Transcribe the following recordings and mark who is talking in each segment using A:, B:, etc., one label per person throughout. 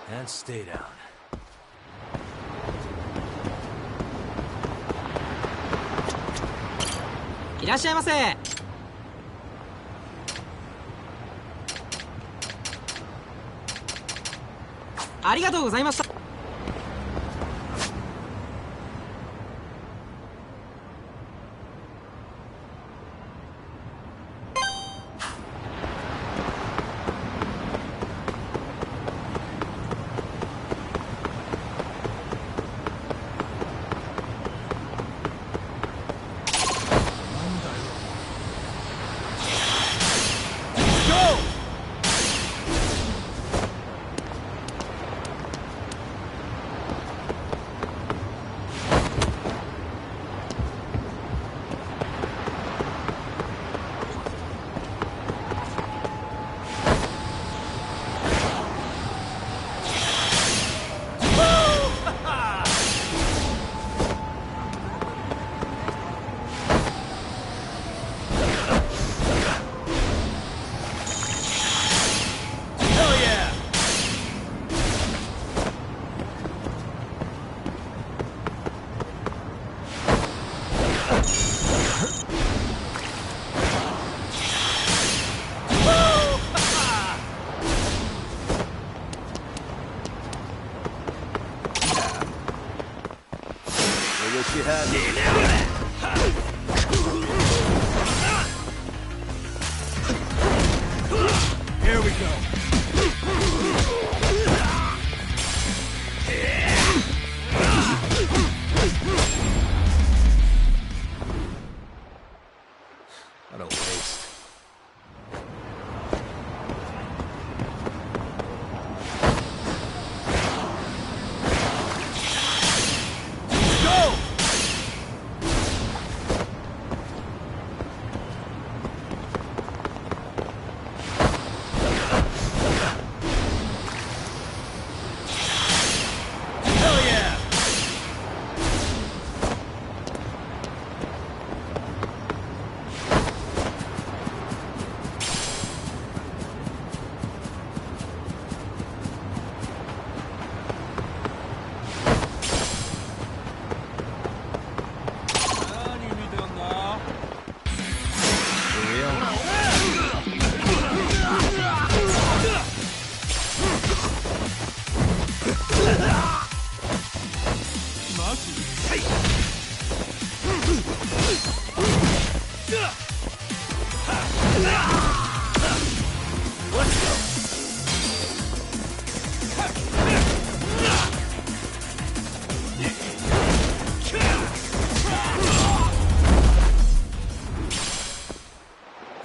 A: And stay down.
B: いらっしゃいませ。ありがとうございました。
A: Here we go. What a waste.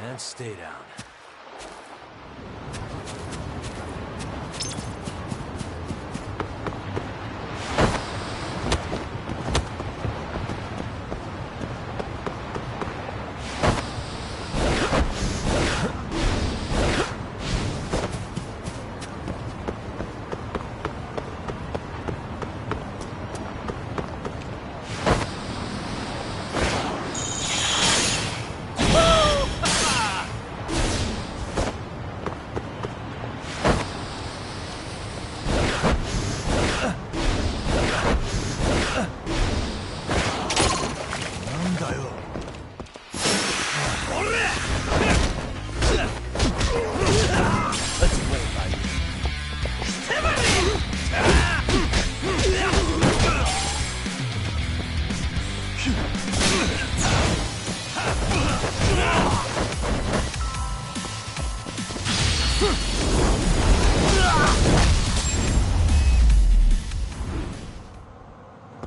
A: And stay down.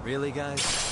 A: Really, guys?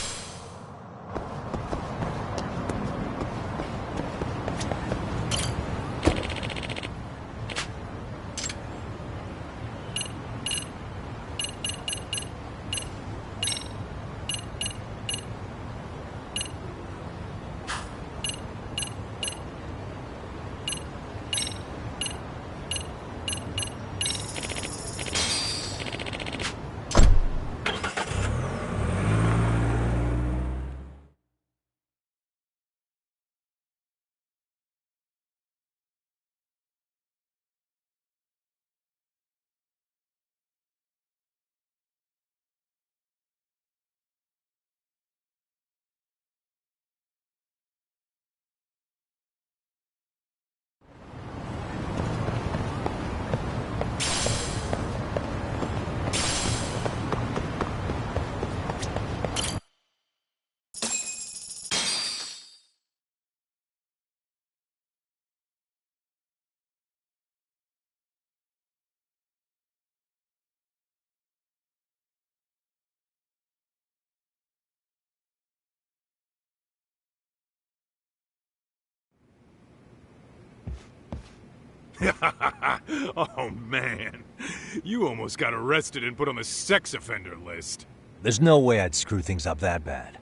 C: Oh, man. You almost got arrested and put on the sex offender list.
A: There's no way I'd screw things up that bad.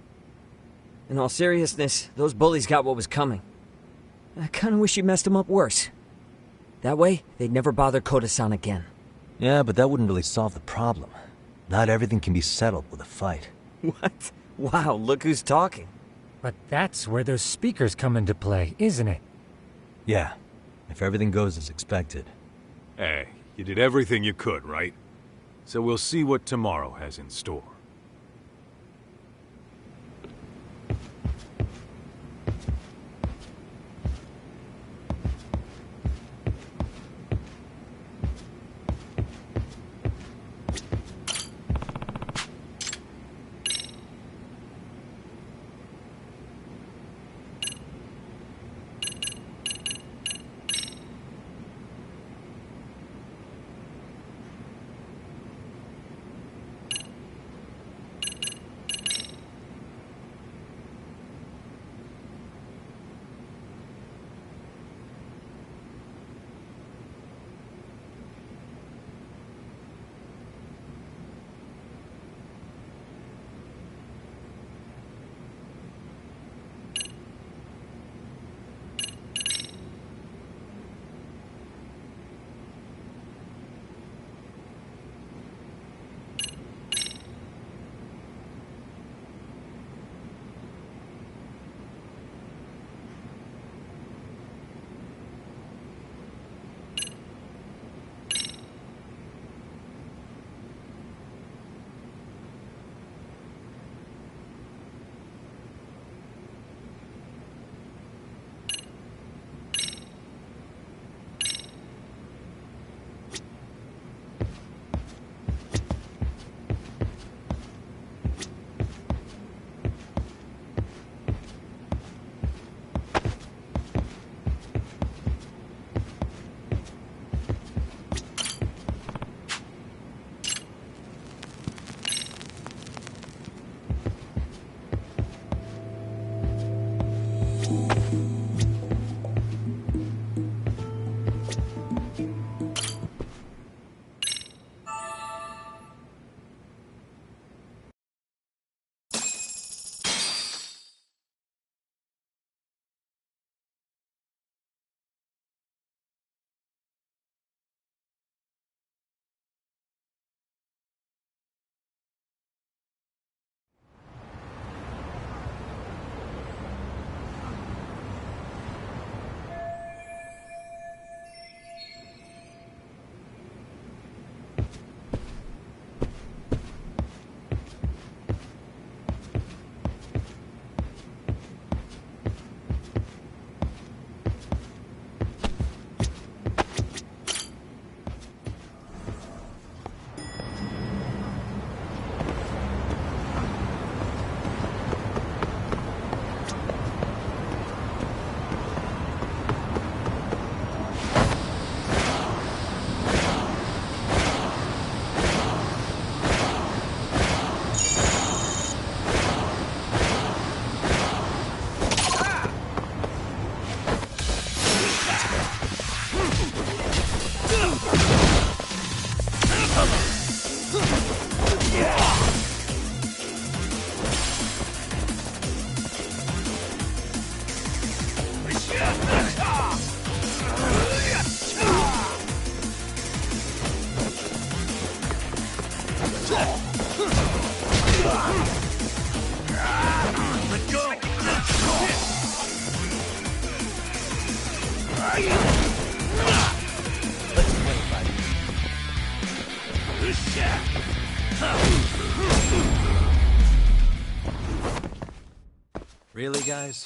D: In all seriousness, those bullies got what was coming. I kinda wish you messed them up worse. That way, they'd never bother Koda-san again.
A: Yeah, but that wouldn't really solve the problem. Not everything can be settled with a fight.
D: What? Wow, look who's talking.
E: But that's where those speakers come into play, isn't it?
A: Yeah, if everything goes as expected.
C: Hey, you did everything you could, right? So we'll see what tomorrow has in store.
A: Really, guys?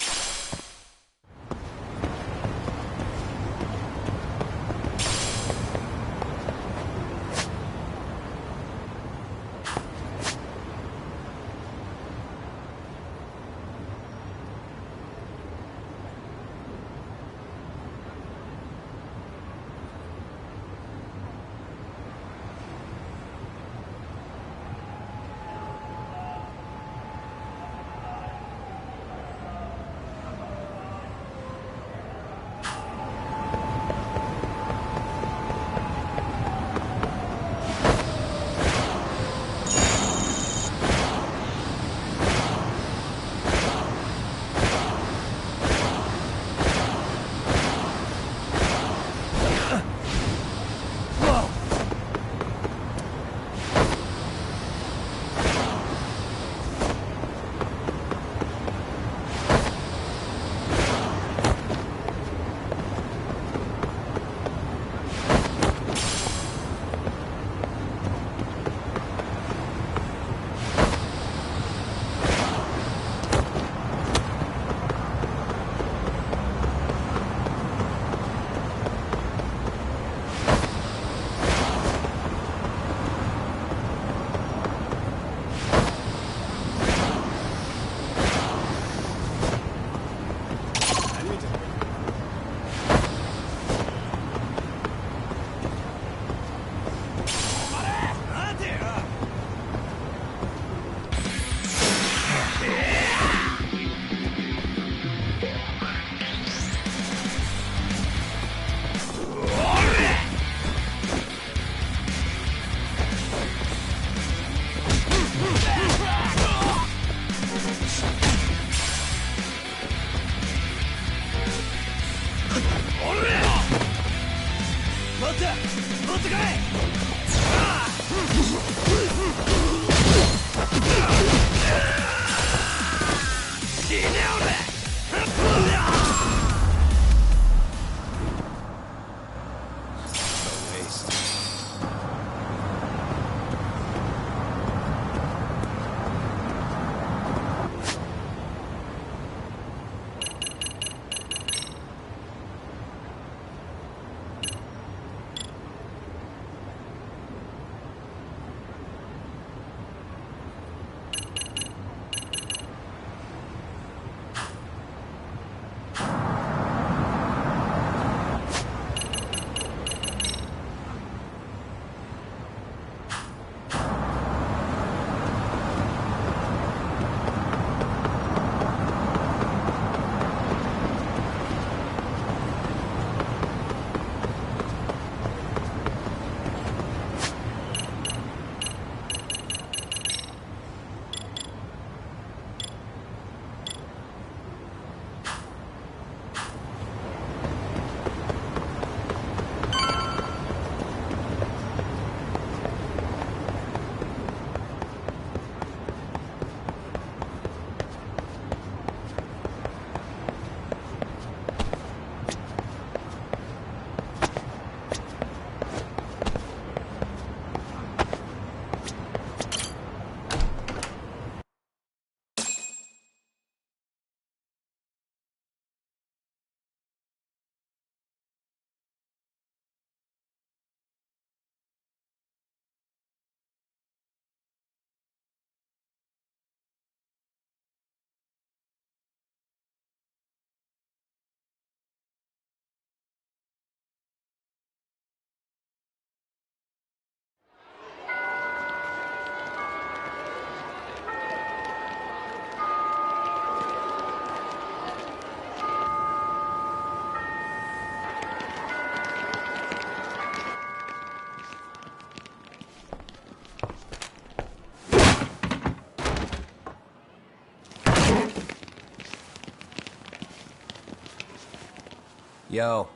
F: Yo.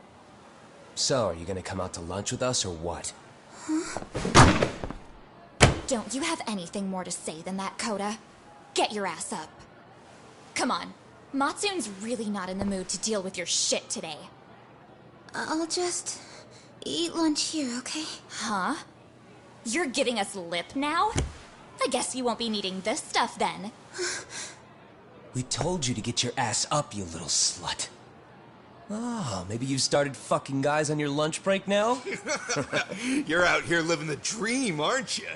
F: So, are you gonna come out to lunch with us or what?
G: Don't you have anything more to say than that, Coda? Get your ass up. Come on. Matsun's really not in the mood to deal with your shit today.
H: I'll just eat lunch here, okay?
G: Huh? You're giving us lip now? I guess you won't be needing this stuff then.
F: We told you to get your ass up, you little slut. Oh, maybe you started fucking guys on your lunch break now?
I: You're out here living the dream, aren't you?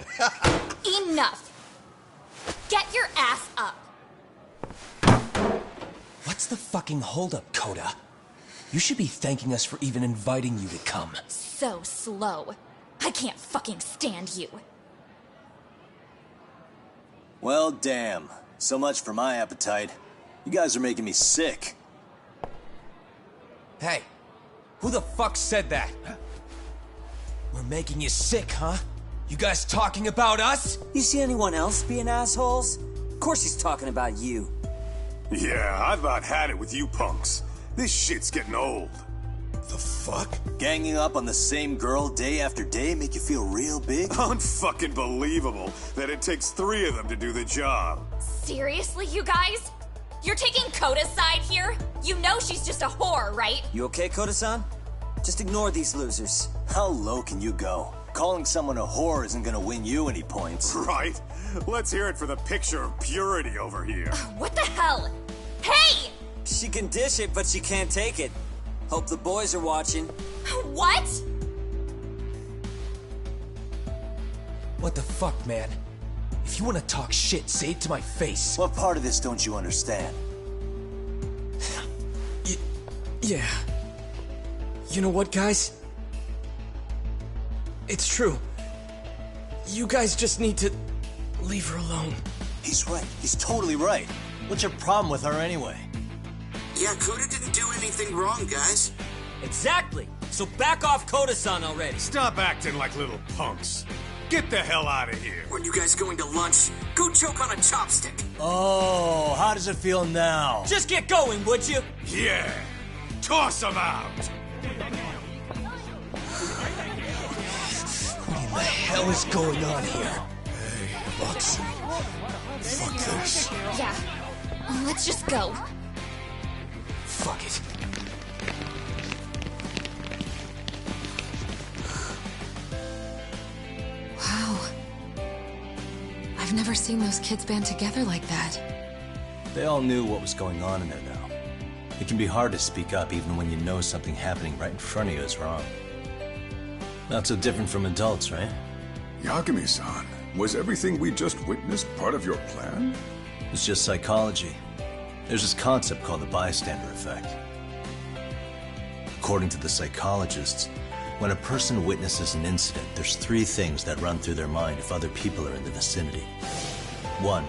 G: Enough! Get your ass up!
F: What's the fucking holdup, Coda? You should be thanking us for even inviting you to come.
G: So slow. I can't fucking stand you.
A: Well, damn. So much for my appetite. You guys are making me sick.
F: Hey, who the fuck said that? We're making you sick, huh? You guys talking about us?
D: You see anyone else being assholes? Of course he's talking about you.
I: Yeah, I've about had it with you punks. This shit's getting old. The fuck?
A: Ganging up on the same girl day after day make you feel real big?
I: Unfucking believable that it takes 3 of them to do the job.
G: Seriously, you guys? You're taking Coda's side here? You know she's just a whore, right?
D: You okay, Koda-san? Just ignore these losers.
A: How low can you go? Calling someone a whore isn't gonna win you any points.
I: Right? Let's hear it for the picture of purity over here.
G: What the hell? Hey!
D: She can dish it, but she can't take it. Hope the boys are watching.
G: What?
F: What the fuck, man? If you want to talk shit, say it to my face.
A: What part of this don't you understand?
F: Yeah. You know what, guys? It's true. You guys just need to leave her alone.
A: He's right. He's totally right. What's your problem with her anyway?
J: Yeah, Coda didn't do anything wrong, guys.
D: Exactly! So back off Koda-san already.
C: Stop acting like little punks. Get the hell out of here.
J: When you guys going to lunch, go choke on a chopstick.
A: Oh, how does it feel now?
D: Just get going, would you?
C: Yeah. Toss them out.
F: What in the hell is going on here?
I: Hey, Watson. Fuck this.
G: Yeah. Let's just go.
F: Fuck it.
H: Wow. I've never seen those kids band together like that.
A: They all knew what was going on in there now. It can be hard to speak up even when you know something happening right in front of you is wrong. Not so different from adults, right?
I: Yagami-san, was everything we just witnessed part of your plan?
A: It's just psychology. There's this concept called the bystander effect. According to the psychologists, when a person witnesses an incident, there's 3 things that run through their mind if other people are in the vicinity. 1,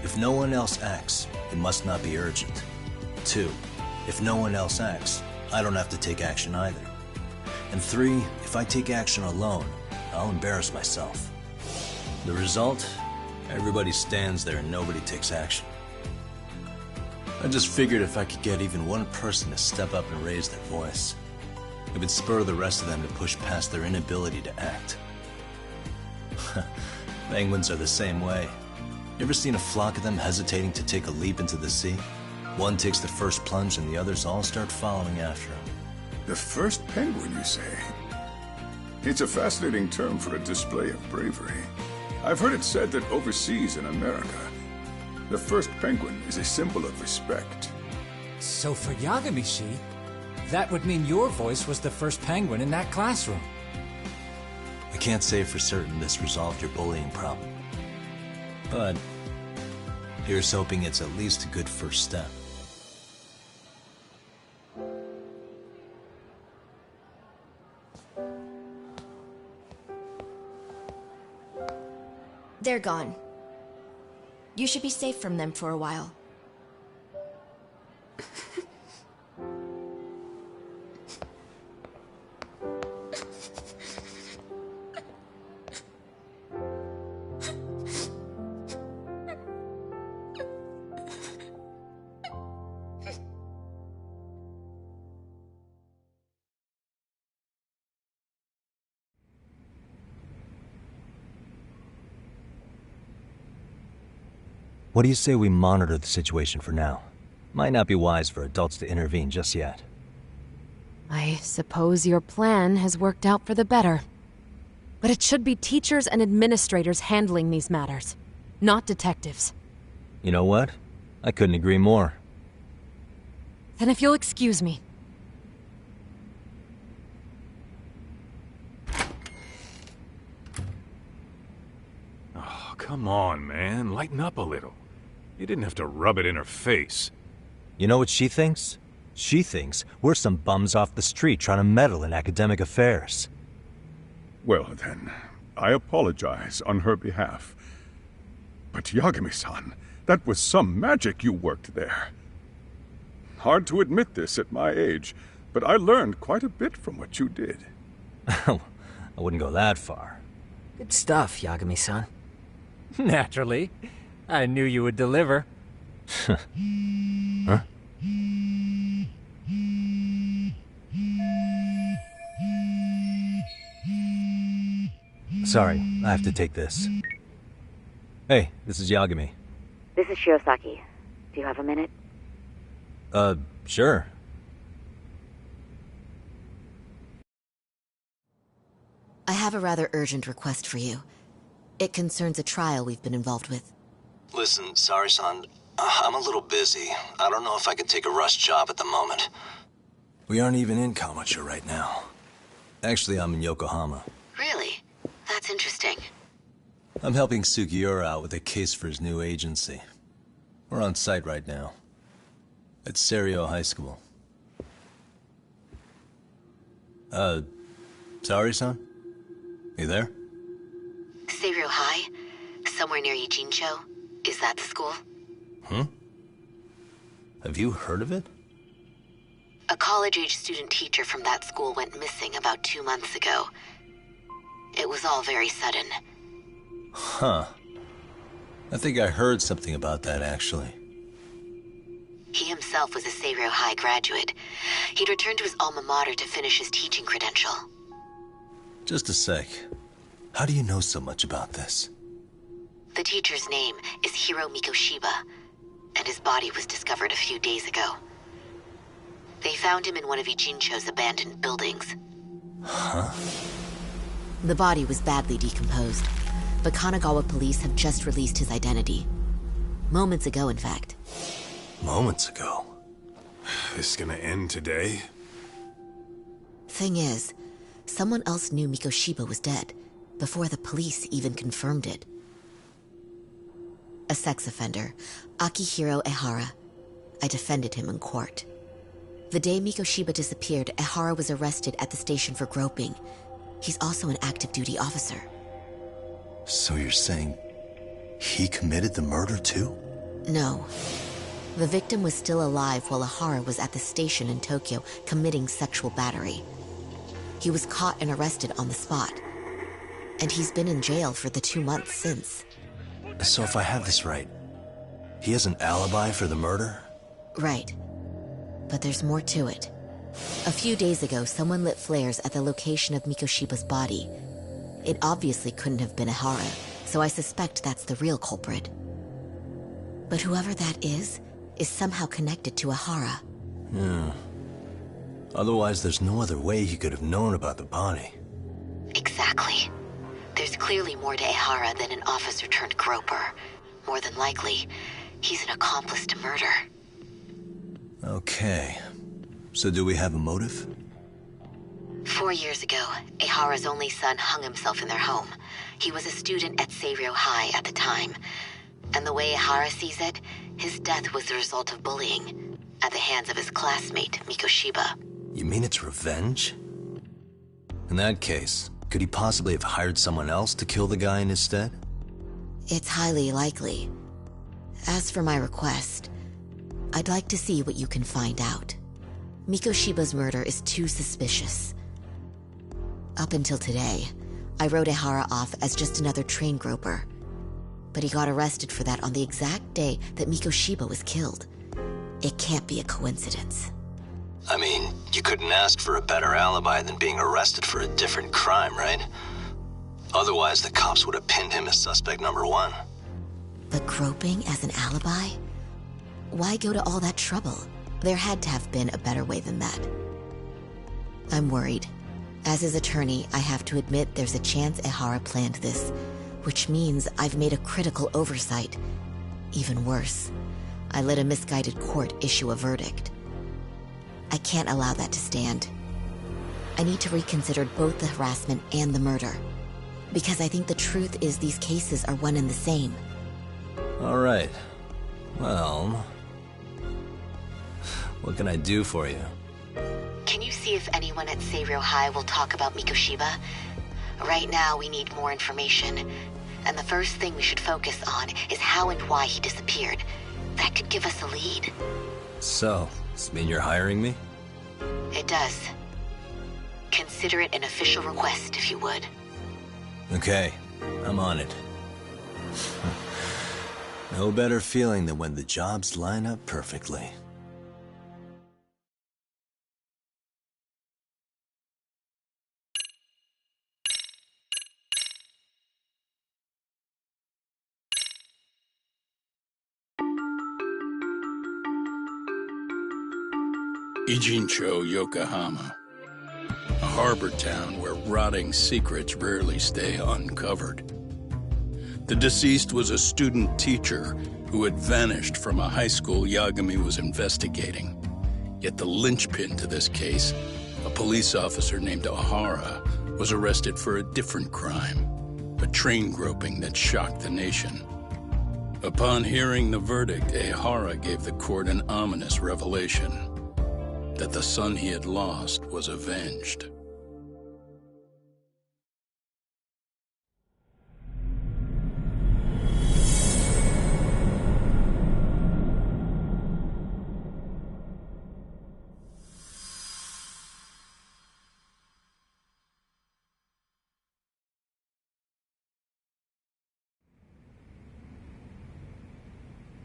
A: if no one else acts, it must not be urgent. 2, if no one else acts, I don't have to take action either. And 3, if I take action alone, I'll embarrass myself. The result? Everybody stands there and nobody takes action. I just figured if I could get even one person to step up and raise their voice, it would spur the rest of them to push past their inability to act. Penguins are the same way. You ever seen a flock of them hesitating to take a leap into the sea? One takes the first plunge and the others all start following after him.
I: The first penguin, you say? It's a fascinating term for a display of bravery. I've heard it said that overseas in America, the first penguin is a symbol of respect.
E: So for Yagami-shi, that would mean your voice was the first penguin in that classroom.
A: I can't say for certain this resolved your bullying problem. But here's hoping it's at least a good first step.
G: They're gone. You should be safe from them for a while.
A: What do you say we monitor the situation for now? Might not be wise for adults to intervene just yet.
H: I suppose your plan has worked out for the better. But it should be teachers and administrators handling these matters, not detectives.
A: You know what? I couldn't agree more.
H: Then if you'll excuse me.
C: Oh, come on, man. Lighten up a little. You didn't have to rub it in her face.
A: You know what she thinks? She thinks we're some bums off the street trying to meddle in academic affairs.
I: Well then, I apologize on her behalf. But Yagami-san, that was some magic you worked there. Hard to admit this at my age, but I learned quite a bit from what you did.
A: I wouldn't go that far.
D: Good stuff, Yagami-san.
E: Naturally. I knew you would deliver.
A: Huh? Sorry, I have to take this. Hey, this is Yagami.
K: This is Shiosaki. Do you have a minute?
A: Sure.
K: I have a rather urgent request for you. It concerns a trial we've been involved with.
A: Listen, sorry-san. I'm a little busy. I don't know if I can take a rush job at the moment. We aren't even in Kawacha right now. Actually, I'm in Yokohama.
K: Really? That's interesting.
A: I'm helping Sugiura out with a case for his new agency. We're on site right now. At Seiryo High School. Sorry-san? You there?
K: Seiryo High? Somewhere near Ijincho? Is that the school?
A: Have you heard of it?
K: A college-age student teacher from that school went missing about 2 months ago. It was all very sudden.
A: Huh. I think I heard something about that, actually.
K: He himself was a Seiryo High graduate. He'd returned to his alma mater to finish his teaching credential.
A: Just a sec. How do you know so much about this?
K: The teacher's name is Hiro Mikoshiba, and his body was discovered a few days ago. They found him in one of Ijincho's abandoned buildings.
A: Huh?
K: The body was badly decomposed, but Kanagawa police have just released his identity. Moments ago, in fact.
A: Moments ago?
C: This gonna end today?
K: Thing is, someone else knew Mikoshiba was dead, before the police even confirmed it. A sex offender, Akihiro Ehara. I defended him in court. The day Mikoshiba disappeared, Ehara was arrested at the station for groping. He's also an active duty officer.
A: So you're saying he committed the murder too?
K: No. The victim was still alive while Ehara was at the station in Tokyo committing sexual battery. He was caught and arrested on the spot. And he's been in jail for the 2 months since.
A: So if I have this right, he has an alibi for the murder?
K: Right. But there's more to it. A few days ago, someone lit flares at the location of Mikoshiba's body. It obviously couldn't have been Ehara, so I suspect that's the real culprit. But whoever that is somehow connected to Ehara.
A: Yeah. Otherwise, there's no other way he could have known about the body.
K: Exactly. There's clearly more to Ehara than an officer-turned-groper. More than likely, he's an accomplice to murder.
A: Okay. So do we have a motive?
K: 4 years ago, Ehara's only son hung himself in their home. He was a student at Seiryo High at the time. And the way Ehara sees it, his death was the result of bullying at the hands of his classmate, Mikoshiba.
A: You mean it's revenge? In that case, could he possibly have hired someone else to kill the guy in his stead?
K: It's highly likely. As for my request, I'd like to see what you can find out. Mikoshiba's murder is too suspicious. Up until today, I wrote Ehara off as just another train groper. But he got arrested for that on the exact day that Mikoshiba was killed. It can't be a coincidence.
A: I mean, you couldn't ask for a better alibi than being arrested for a different crime, right? Otherwise, the cops would have pinned him as suspect number one.
K: But groping as an alibi? Why go to all that trouble? There had to have been a better way than that. I'm worried. As his attorney, I have to admit there's a chance Ehara planned this, which means I've made a critical oversight. Even worse, I let a misguided court issue a verdict. I can't allow that to stand. I need to reconsider both the harassment and the murder, because I think the truth is these cases are one and the same.
A: All right. Well, what can I do for you?
K: Can you see if anyone at Seiryō High will talk about Mikoshiba? Right now, we need more information. And the first thing we should focus on is how and why he disappeared. That could give us a lead.
A: So, does this mean you're hiring me?
K: It does. Consider it an official request, if you would.
A: Okay, I'm on it. No better feeling than when the jobs line up perfectly.
L: Ijincho, Yokohama. A harbor town where rotting secrets rarely stay uncovered. The deceased was a student teacher who had vanished from a high school Yagami was investigating. Yet the linchpin to this case, a police officer named Ehara, was arrested for a different crime, a train groping that shocked the nation. Upon hearing the verdict, Ehara gave the court an ominous revelation: that the son he had lost was avenged.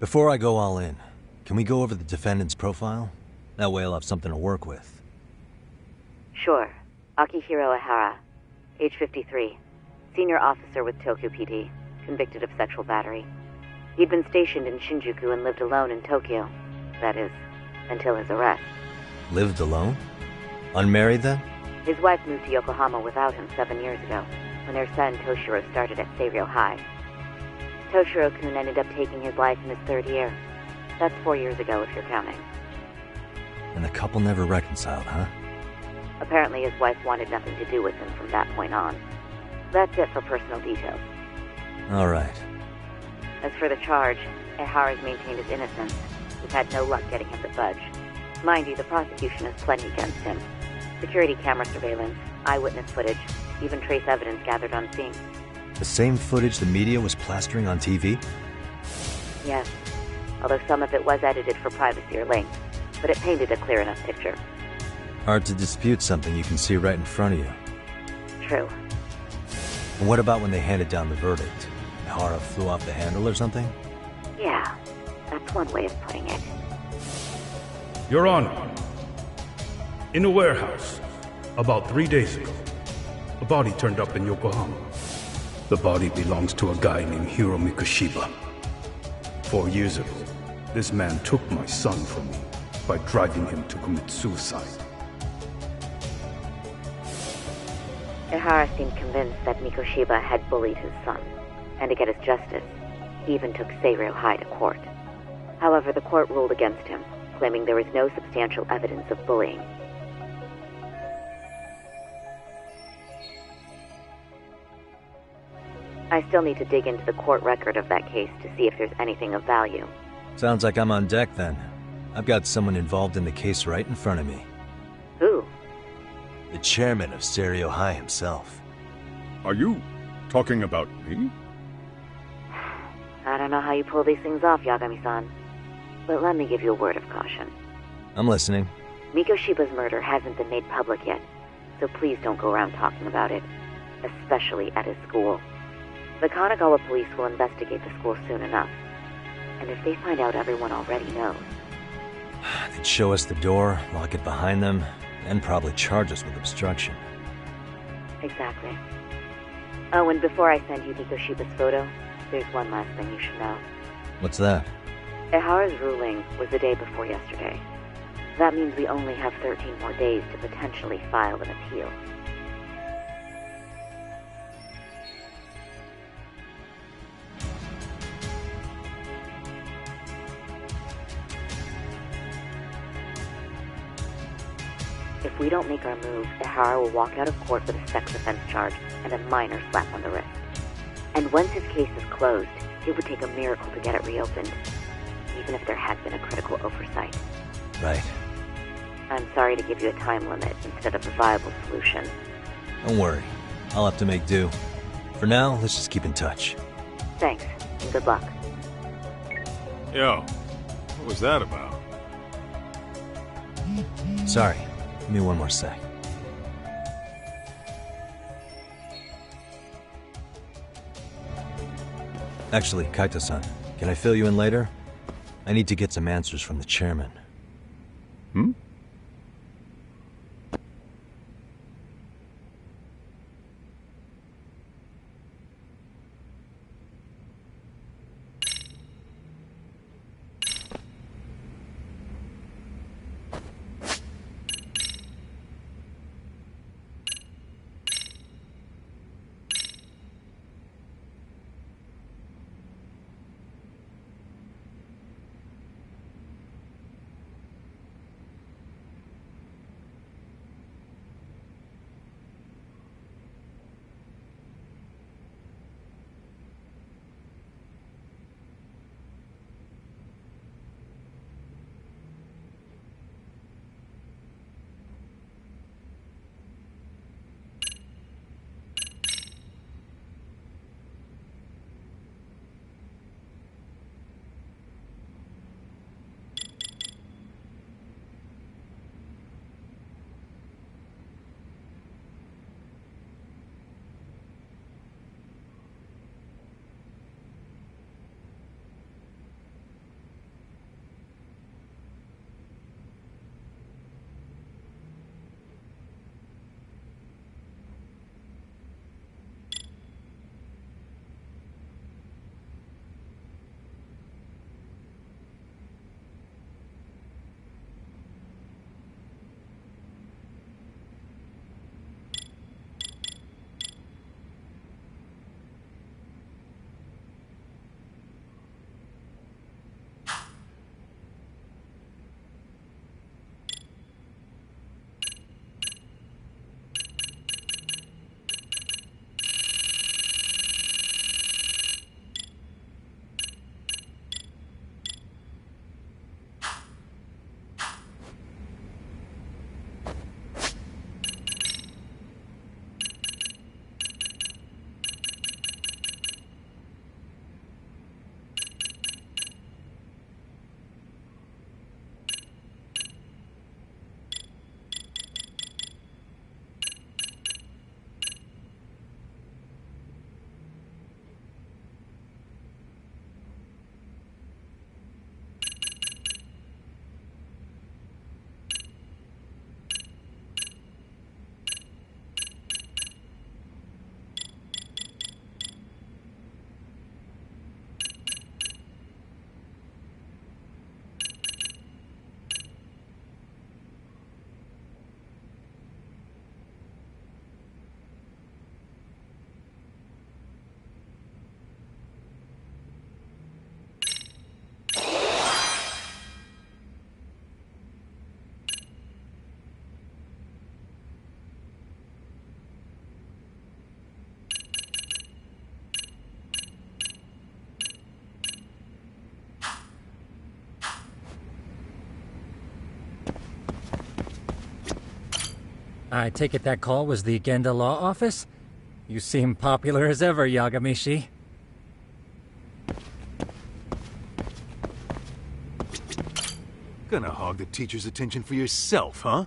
A: Before I go all in, can we go over the defendant's profile? That way I'll have something to work with.
M: Sure. Akihiro Ehara, age 53, senior officer with Tokyo PD, convicted of sexual battery. He'd been stationed in Shinjuku and lived alone in Tokyo. That is, until his arrest.
A: Lived alone? Unmarried then?
M: His wife moved to Yokohama without him 7 years ago, when their son Toshiro started at Seiryō High. Toshiro-kun ended up taking his life in his 3rd year. That's 4 years ago, if you're counting.
A: And the couple never reconciled, huh?
M: Apparently his wife wanted nothing to do with him from that point on. That's it for personal details.
A: All right.
M: As for the charge, Ehara's maintained his innocence. We've had no luck getting him to budge. Mind you, the prosecution has plenty against him. Security camera surveillance, eyewitness footage, even trace evidence gathered on scene.
A: The same footage the media was plastering on TV?
M: Yes, although some of it was edited for privacy or length, but it painted a clear enough picture.
A: Hard to dispute something you can see right in front of you.
M: True.
A: And what about when they handed down the verdict? Ehara flew off the handle or something?
M: Yeah, that's one way of putting it.
N: Your Honor, in a warehouse, about 3 days ago, a body turned up in Yokohama. The body belongs to a guy named Hiro Mikoshiba. 4 years ago, this man took my son from me by driving him to commit suicide.
M: Ehara seemed convinced that Mikoshiba had bullied his son, and to get his justice, he even took Seiryō High to court. However, the court ruled against him, claiming there was no substantial evidence of bullying. I still need to dig into the court record of that case to see if there's anything of value.
A: Sounds like I'm on deck then. I've got someone involved in the case right in front of me.
M: Who?
A: The chairman of Seiryō High himself.
I: Are you talking about me?
M: I don't know how you pull these things off, Yagami-san. But let me give you a word of caution.
A: I'm listening.
M: Mikoshiba's murder hasn't been made public yet, so please don't go around talking about it, especially at his school. The Kanagawa police will investigate the school soon enough, and if they find out everyone already knows...
A: They'd show us the door, lock it behind them, and probably charge us with obstruction.
M: Exactly. Oh, and before I send you Mikoshiba's photo, There's one last thing you should know.
A: What's that?
M: Ehara's ruling was the day before yesterday. That means we only have 13 more days to potentially file an appeal. If we don't make our move, Ehara will walk out of court with a sex offense charge and a minor slap on the wrist. And once his case is closed, it would take a miracle to get it reopened, even if there had been a critical oversight.
A: Right.
M: I'm sorry to give you a time limit instead of a viable solution.
A: Don't worry. I'll have to make do. For now, let's just keep in touch.
M: Thanks, and good luck.
C: Yo, what was that about?
A: Sorry. Give me one more sec. Actually, Kaito-san, can I fill you in later? I need to get some answers from the chairman.
I: Hmm?
E: I take it that call was the Genda Law Office? You seem popular as ever, Yagamishi.
C: Gonna hog the teacher's attention for yourself, huh?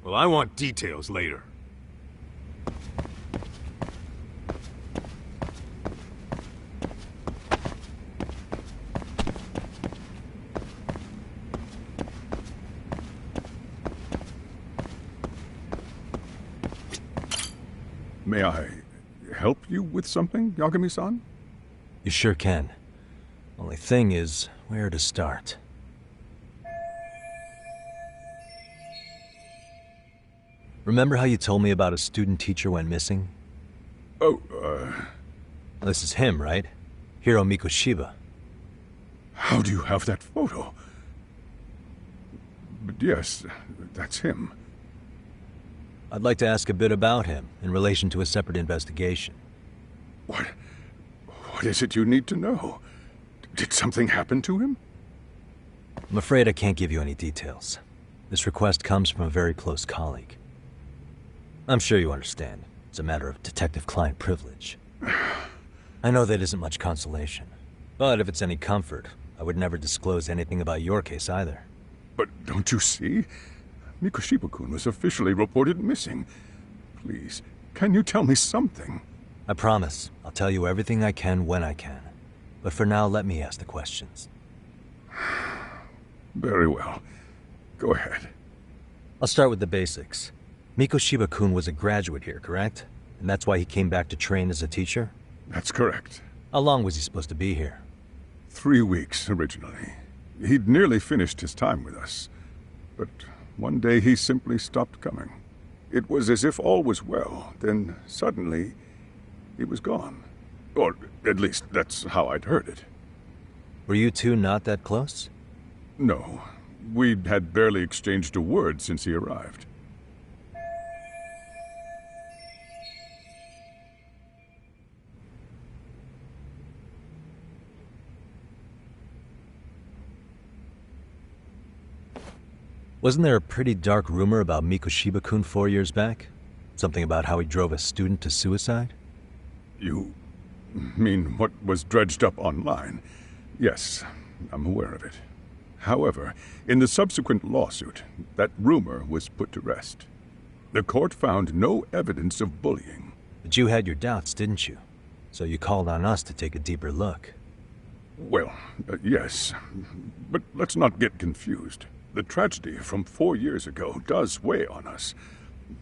C: Well, I want details later.
I: May I help you with something, Yagami-san?
A: You sure can. Only thing is, where to start? Remember how you told me about a student teacher went missing?
I: Oh,
A: This is him, right? Hiro Mikoshiba.
I: How do you have that photo? But yes, that's him.
A: I'd like to ask a bit about him in relation to a separate investigation.
I: What is it you need to know? Did something happen to him?
A: I'm afraid I can't give you any details. This request comes from a very close colleague. I'm sure you understand. It's a matter of detective-client privilege. I know that isn't much consolation. But if it's any comfort, I would never disclose anything about your case either.
I: But don't you see? Mikoshiba-kun was officially reported missing. Please, can you tell me something?
A: I promise. I'll tell you everything I can when I can. But for now, let me ask the questions.
I: Very well. Go ahead.
A: I'll start with the basics. Mikoshiba-kun was a graduate here, correct? And that's why he came back to train as a teacher?
I: That's correct.
A: How long was he supposed to be here?
I: 3 weeks, originally. He'd nearly finished his time with us. But one day he simply stopped coming. It was as if all was well, then suddenly he was gone. Or at least that's how I'd heard it.
A: Were you two not that close?
I: No. We'd had barely exchanged a word since he arrived.
A: Wasn't there a pretty dark rumor about Mikoshiba-kun 4 years back? Something about how he drove a student to suicide?
I: You mean what was dredged up online? Yes, I'm aware of it. However, in the subsequent lawsuit, that rumor was put to rest. The court found no evidence of bullying.
A: But you had your doubts, didn't you? So you called on us to take a deeper look.
I: Well, yes. But let's not get confused. The tragedy from 4 years ago does weigh on us.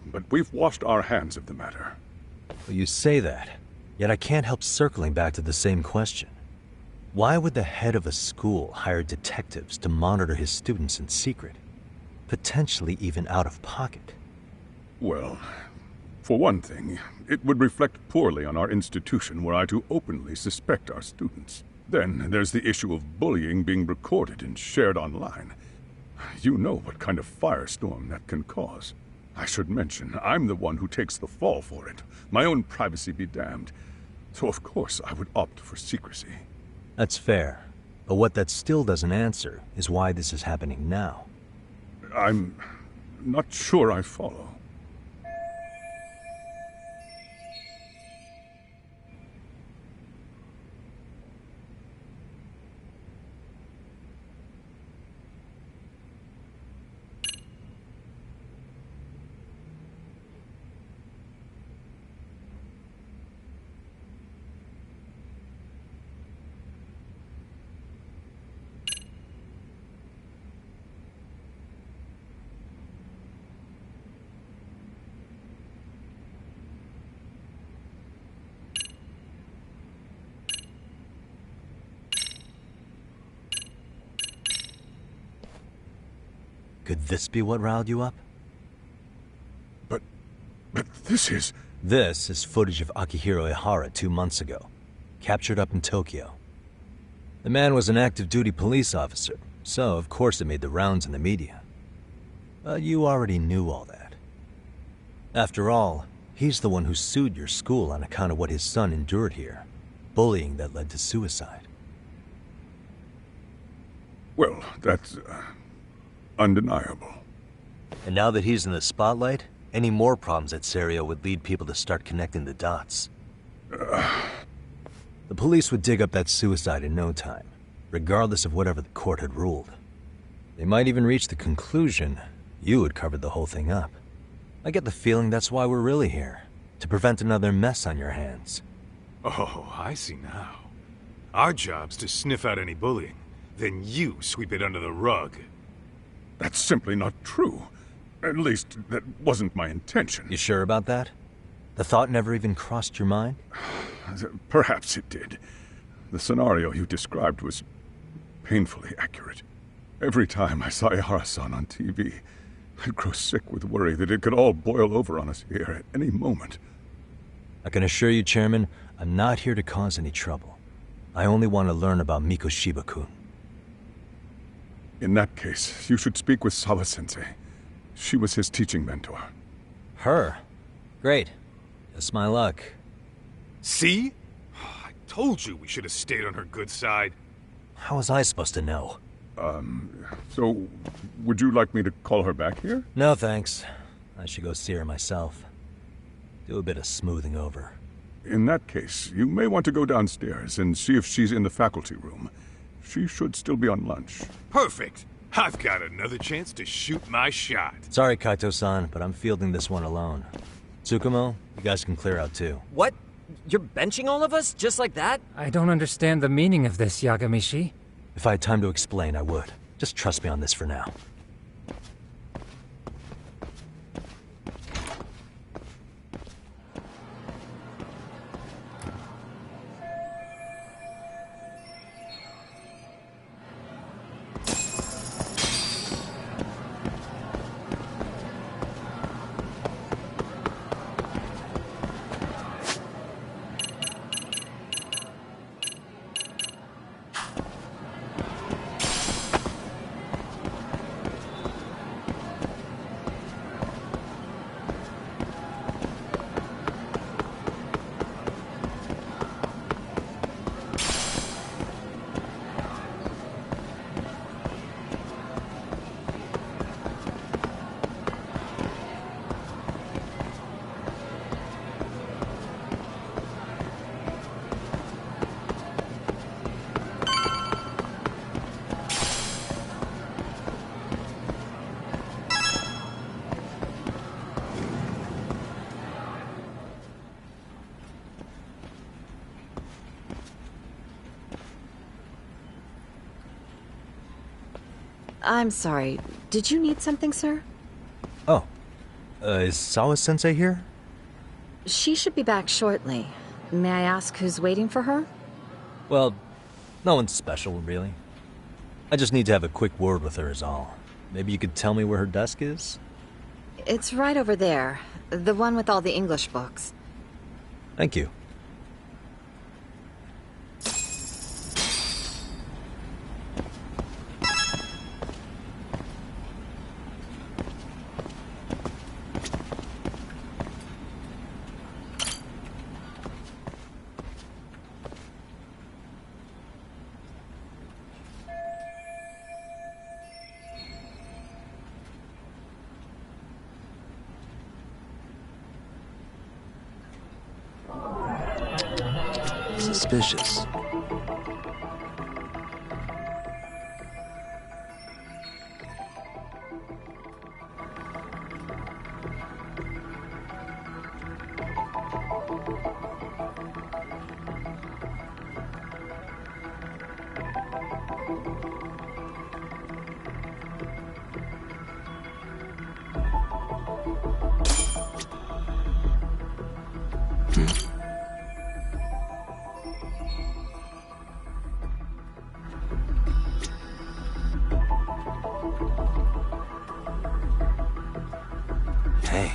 I: But we've washed our hands of the matter.
A: Well, you say that, yet I can't help circling back to the same question. Why would the head of a school hire detectives to monitor his students in secret? Potentially even out of pocket.
I: Well, for one thing, it would reflect poorly on our institution were I to openly suspect our students. Then there's the issue of bullying being recorded and shared online. You know what kind of firestorm that can cause. I should mention, I'm the one who takes the fall for it. My own privacy be damned. So of course I would opt for secrecy.
A: That's fair. But what that still doesn't answer is why this is happening now.
I: I'm not sure I follow.
A: Could this be what riled you up?
I: But this is...
A: This is footage of Akihiro Ihara 2 months ago, captured up in Tokyo. The man was an active duty police officer, so of course it made the rounds in the media. But you already knew all that. After all, he's the one who sued your school on account of what his son endured here, bullying that led to suicide.
I: Well, that's undeniable.
A: And now that he's in the spotlight, any more problems at Serio would lead people to start connecting the dots. The police would dig up that suicide in no time, regardless of whatever the court had ruled. They might even reach the conclusion you had covered the whole thing up. I get the feeling that's why we're really here, to prevent another mess on your hands.
C: Oh, I see now. Our job's to sniff out any bullying, then you sweep it under the rug.
I: That's simply not true. At least, that wasn't my intention.
A: You sure about that? The thought never even crossed your mind?
I: Perhaps it did. The scenario you described was painfully accurate. Every time I saw Ihara-san on TV, I'd grow sick with worry that it could all boil over on us here at any moment.
A: I can assure you, Chairman, I'm not here to cause any trouble. I only want to learn about Mikoshiba-kun.
I: In that case, you should speak with Sawa-sensei. She was his teaching mentor.
A: Her? Great. That's my luck.
C: See? I told you we should have stayed on her good side.
A: How was I supposed to know?
I: So, would you like me to call her back here?
A: No, thanks. I should go see her myself. Do a bit of smoothing over.
I: In that case, you may want to go downstairs and see if she's in the faculty room. She should still be on lunch.
C: Perfect. I've got another chance to shoot my shot.
A: Sorry, Kaito-san, but I'm fielding this one alone. Tsukumo, you guys can clear out too.
D: What? You're benching all of us? Just like that?
E: I don't understand the meaning of this, Yagamishi.
A: If I had time to explain, I would. Just trust me on this for now.
O: I'm sorry. Did you need something, sir?
A: Oh. Is Sawa-sensei here?
O: She should be back shortly. May I ask who's waiting for her?
A: Well, no one's special, really. I just need to have a quick word with her is all. Maybe you could tell me where her desk is?
O: It's right over there. The one with all the English books.
A: Thank you. Suspicious. Hey.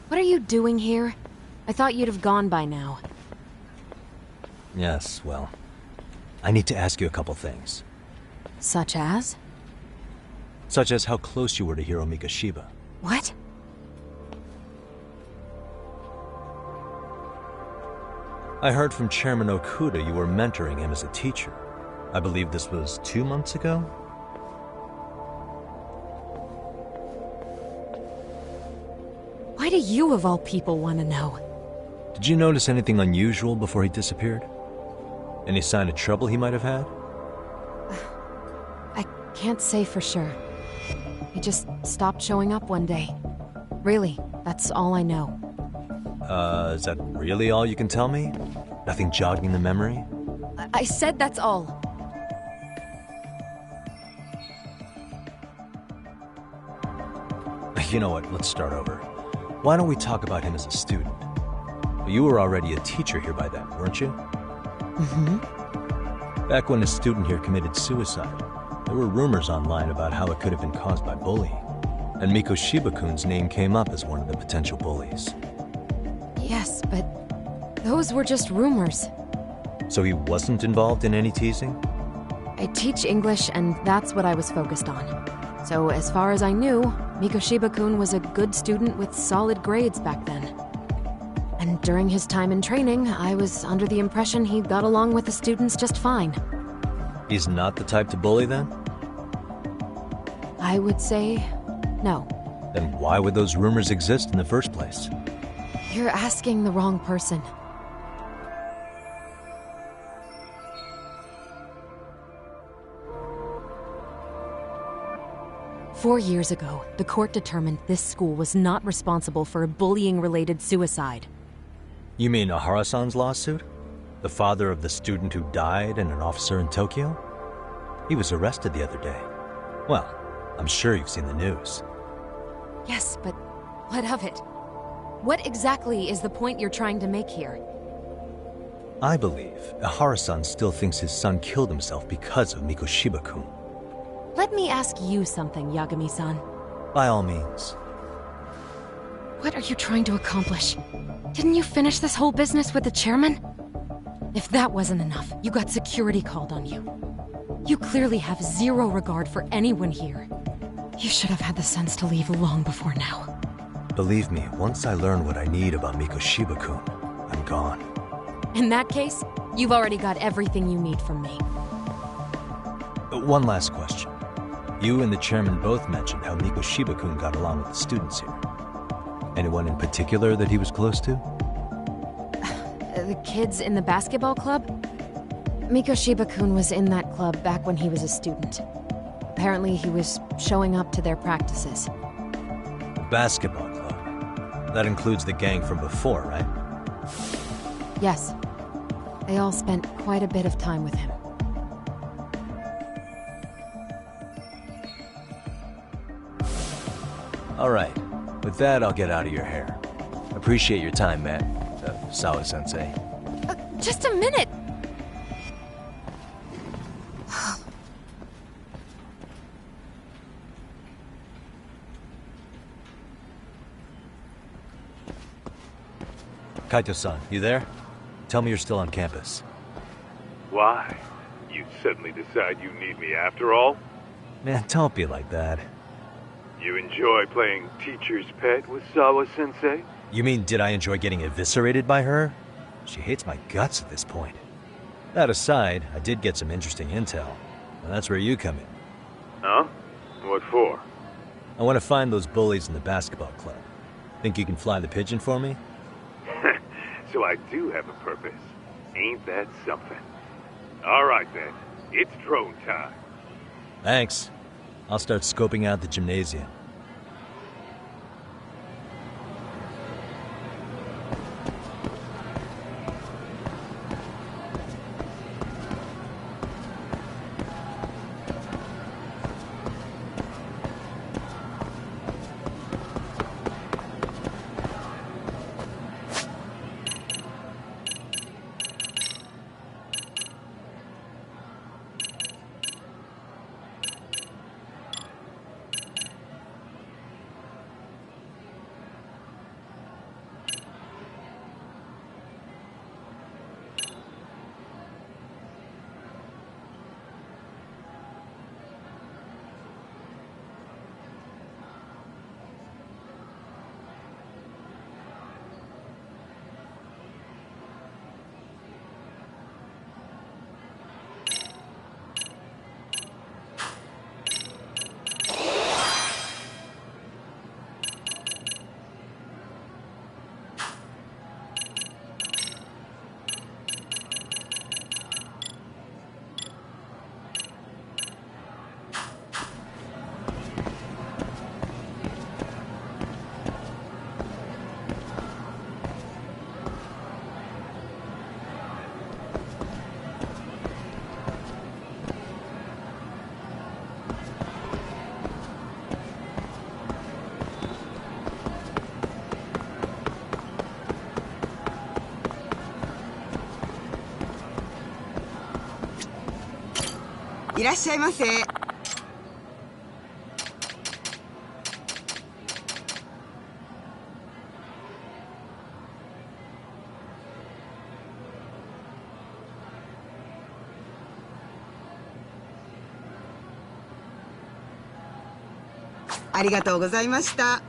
H: What are you doing here? I thought you'd have gone by now.
A: Yes, well, I need to ask you a couple things.
H: Such as?
A: such as how close you were to Hiro Mikoshiba.
H: What?
A: I heard from Chairman Okuda you were mentoring him as a teacher. I believe this was 2 months ago?
H: Why do you, of all people, want to know?
A: Did you notice anything unusual before he disappeared? Any sign of trouble he might have had?
H: I can't say for sure. He just stopped showing up one day. Really, that's all I know.
A: Is that really all you can tell me? Nothing jogging the memory?
H: I said that's all.
A: You know what, let's start over. Why don't we talk about him as a student? You were already a teacher here by then, weren't you?
H: Mm-hmm.
A: Back when a student here committed suicide, there were rumors online about how it could have been caused by bullying. And Mikoshiba-kun's name came up as one of the potential bullies.
H: Yes, but those were just rumors.
A: So he wasn't involved in any teasing?
H: I teach English, and that's what I was focused on. So as far as I knew, Mikoshiba-kun was a good student with solid grades back then. And during his time in training, I was under the impression he got along with the students just fine.
A: He's not the type to bully then?
H: I would say no.
A: Then why would those rumors exist in the first place?
H: You're asking the wrong person. Four years ago, the court determined this school was not responsible for a bullying-related suicide.
A: You mean Ahara-san's lawsuit? The father of the student who died and an officer in Tokyo? He was arrested the other day. Well, I'm sure you've seen the news.
H: Yes, but what of it? What exactly is the point you're trying to make here?
A: I believe Ahara-san still thinks his son killed himself because of Mikoshiba-kun.
H: Let me ask you something, Yagami-san.
A: By all means.
H: What are you trying to accomplish? Didn't you finish this whole business with the chairman? If that wasn't enough, you got security called on you. You clearly have zero regard for anyone here. You should have had the sense to leave long before now.
A: Believe me, once I learn what I need about Mikoshiba-kun, I'm gone.
H: In that case, you've already got everything you need from me.
A: One last question. You and the chairman both mentioned how Mikoshiba-kun got along with the students here. Anyone in particular that he was close to?
H: The kids in the basketball club? Mikoshiba-kun was in that club back when he was a student. Apparently he was showing up to their practices.
A: Basketball club? That includes the gang from before, right?
H: Yes. They all spent quite a bit of time with him.
A: All right. With that, I'll get out of your hair. Appreciate your time, Matt. Sawa-sensei.
H: Just a minute!
A: Kaito-san, you there? Tell me you're still on campus.
C: Why? You suddenly decide you need me after all?
A: Man, don't be like that.
C: You enjoy playing teacher's pet with Sawa-sensei?
A: You mean, did I enjoy getting eviscerated by her? She hates my guts at this point. That aside, I did get some interesting intel. And that's where you come in.
C: Huh? What for?
A: I want to find those bullies in the basketball club. Think you can fly the pigeon for me?
C: So I do have a purpose. Ain't that something? All right then. It's drone time.
A: Thanks. I'll start scoping out the gymnasium.
P: らっしゃいませ。ありがとうございました。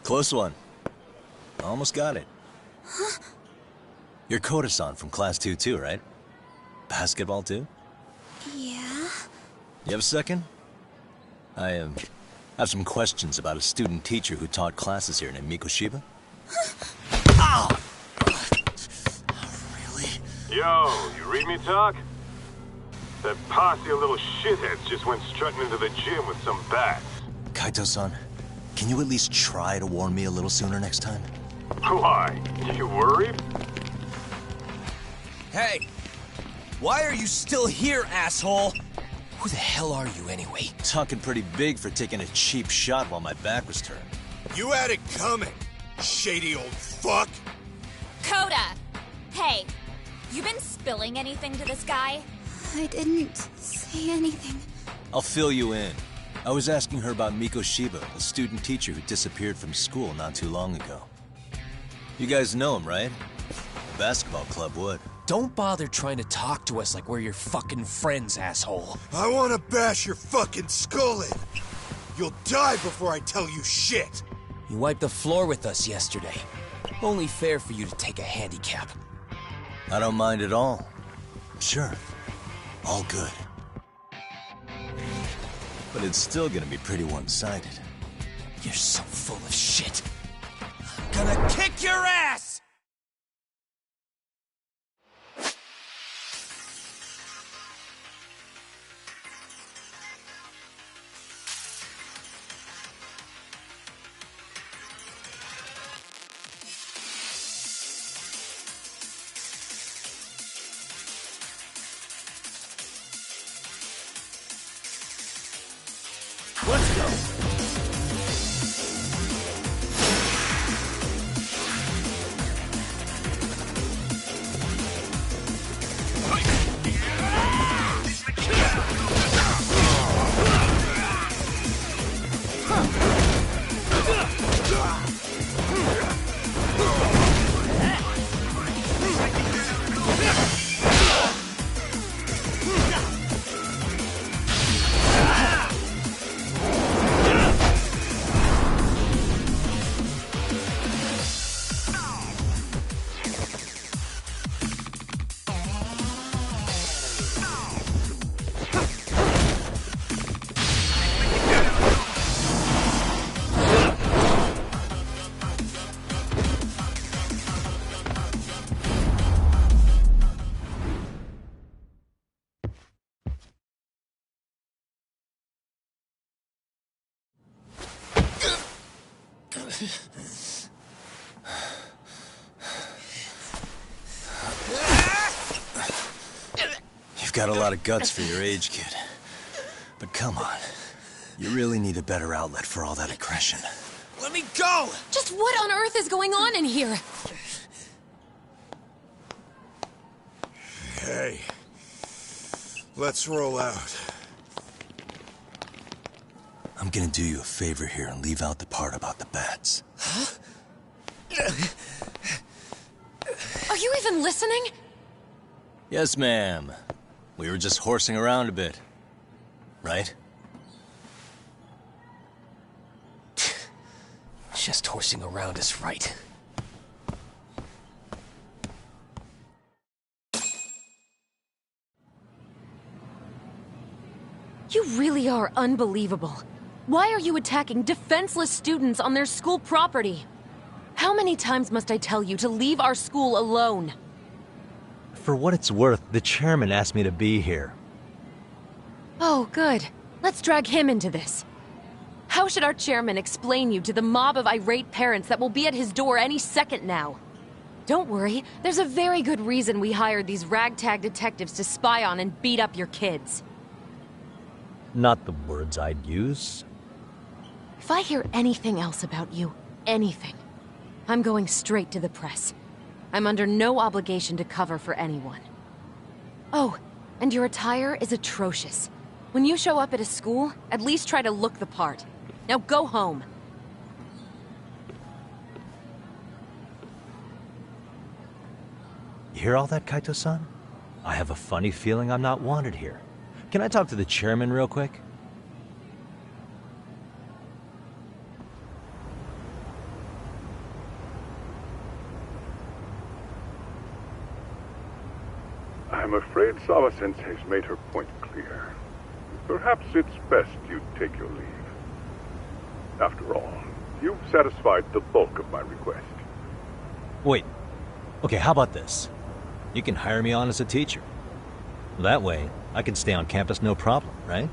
A: Close one. Almost got it.
G: Huh?
A: You're Koda-san from Class 2 too, right? Basketball too?
G: Yeah?
A: You have a second? I have some questions about a student teacher who taught classes here named Mikoshiba.
C: Ow! Really? Yo, you read me talk? That posse of little shitheads just went strutting into the gym with some bats.
A: Kaito-san, can you at least try to warn me a little sooner next time?
C: Why? You worried?
F: Hey! Why are you still here, asshole? Who the hell are you, anyway?
A: Talking pretty big for taking a cheap shot while my back was turned.
Q: You had it coming, shady old fuck!
G: Koda! Hey, you been spilling anything to this guy?
R: I didn't say anything.
A: I'll fill you in. I was asking her about Mikoshiba, a student teacher who disappeared from school not too long ago. You guys know him, right? The basketball club would.
F: Don't bother trying to talk to us like we're your fucking friends, asshole.
Q: I wanna bash your fucking skull in. You'll die before I tell you shit.
F: You wiped the floor with us yesterday. Only fair for you to take a handicap.
A: I don't mind at all. Sure. All good. But it's still gonna be pretty one-sided.
F: You're so full of shit. I'm gonna kick your ass!
A: Let's go! You've got a lot of guts for your age, kid. But come on. You really need a better outlet for all that aggression.
Q: Let me go!
H: Just what on earth is going on in here?
Q: Hey. Let's roll out.
A: I'm gonna do you a favor here and leave out the part about the bats.
H: Huh? Are you even listening?
A: Yes, ma'am. We were just horsing around a bit. Right?
F: Just horsing around is right.
H: You really are unbelievable. Why are you attacking defenseless students on their school property? How many times must I tell you to leave our school alone?
P: For what it's worth, the chairman asked me to be here.
H: Oh, good. Let's drag him into this. How should our chairman explain you to the mob of irate parents that will be at his door any second now? Don't worry, there's a very good reason we hired these ragtag detectives to spy on and beat up your kids.
P: Not the words I'd use.
H: If I hear anything else about you, anything, I'm going straight to the press. I'm under no obligation to cover for anyone. Oh, and your attire is atrocious. When you show up at a school, at least try to look the part. Now go home.
P: You hear all that, Kaito-san? I have a funny feeling I'm not wanted here. Can I talk to the chairman real quick?
I: I'm afraid Sawa-sensei's made her point clear. Perhaps it's best you take your leave. After all, you've satisfied the bulk of my request.
P: Wait. Okay, how about this? You can hire me on as a teacher. That way, I can stay on campus no problem, right?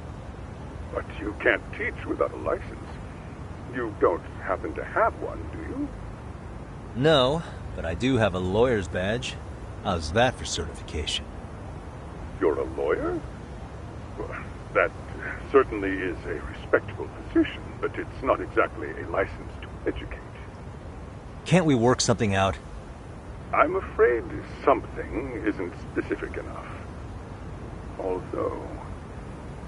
I: But you can't teach without a license. You don't happen to have one, do you?
P: No, but I do have a lawyer's badge. How's that for certification?
I: You're a lawyer? Well, that certainly is a respectable position, but it's not exactly a license to educate.
P: Can't we work something out?
I: I'm afraid something isn't specific enough. Although,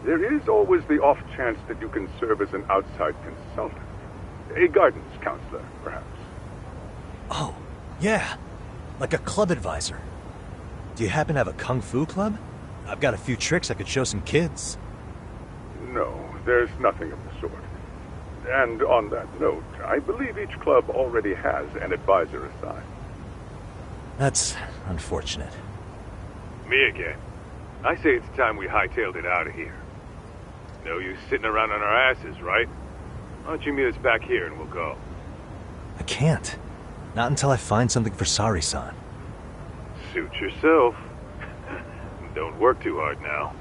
I: there is always the off chance that you can serve as an outside consultant. A guidance counselor, perhaps.
P: Oh, yeah. Like a club advisor. Do you happen to have a kung fu club? I've got a few tricks I could show some kids.
I: No, there's nothing of the sort. And on that note, I believe each club already has an advisor assigned.
P: That's unfortunate.
C: Me again. I say it's time we hightailed it out of here. No use sitting around on our asses, right? Why don't you meet us back here and we'll go?
P: I can't. Not until I find something for Sari-san.
C: Suit yourself. Don't work too hard now.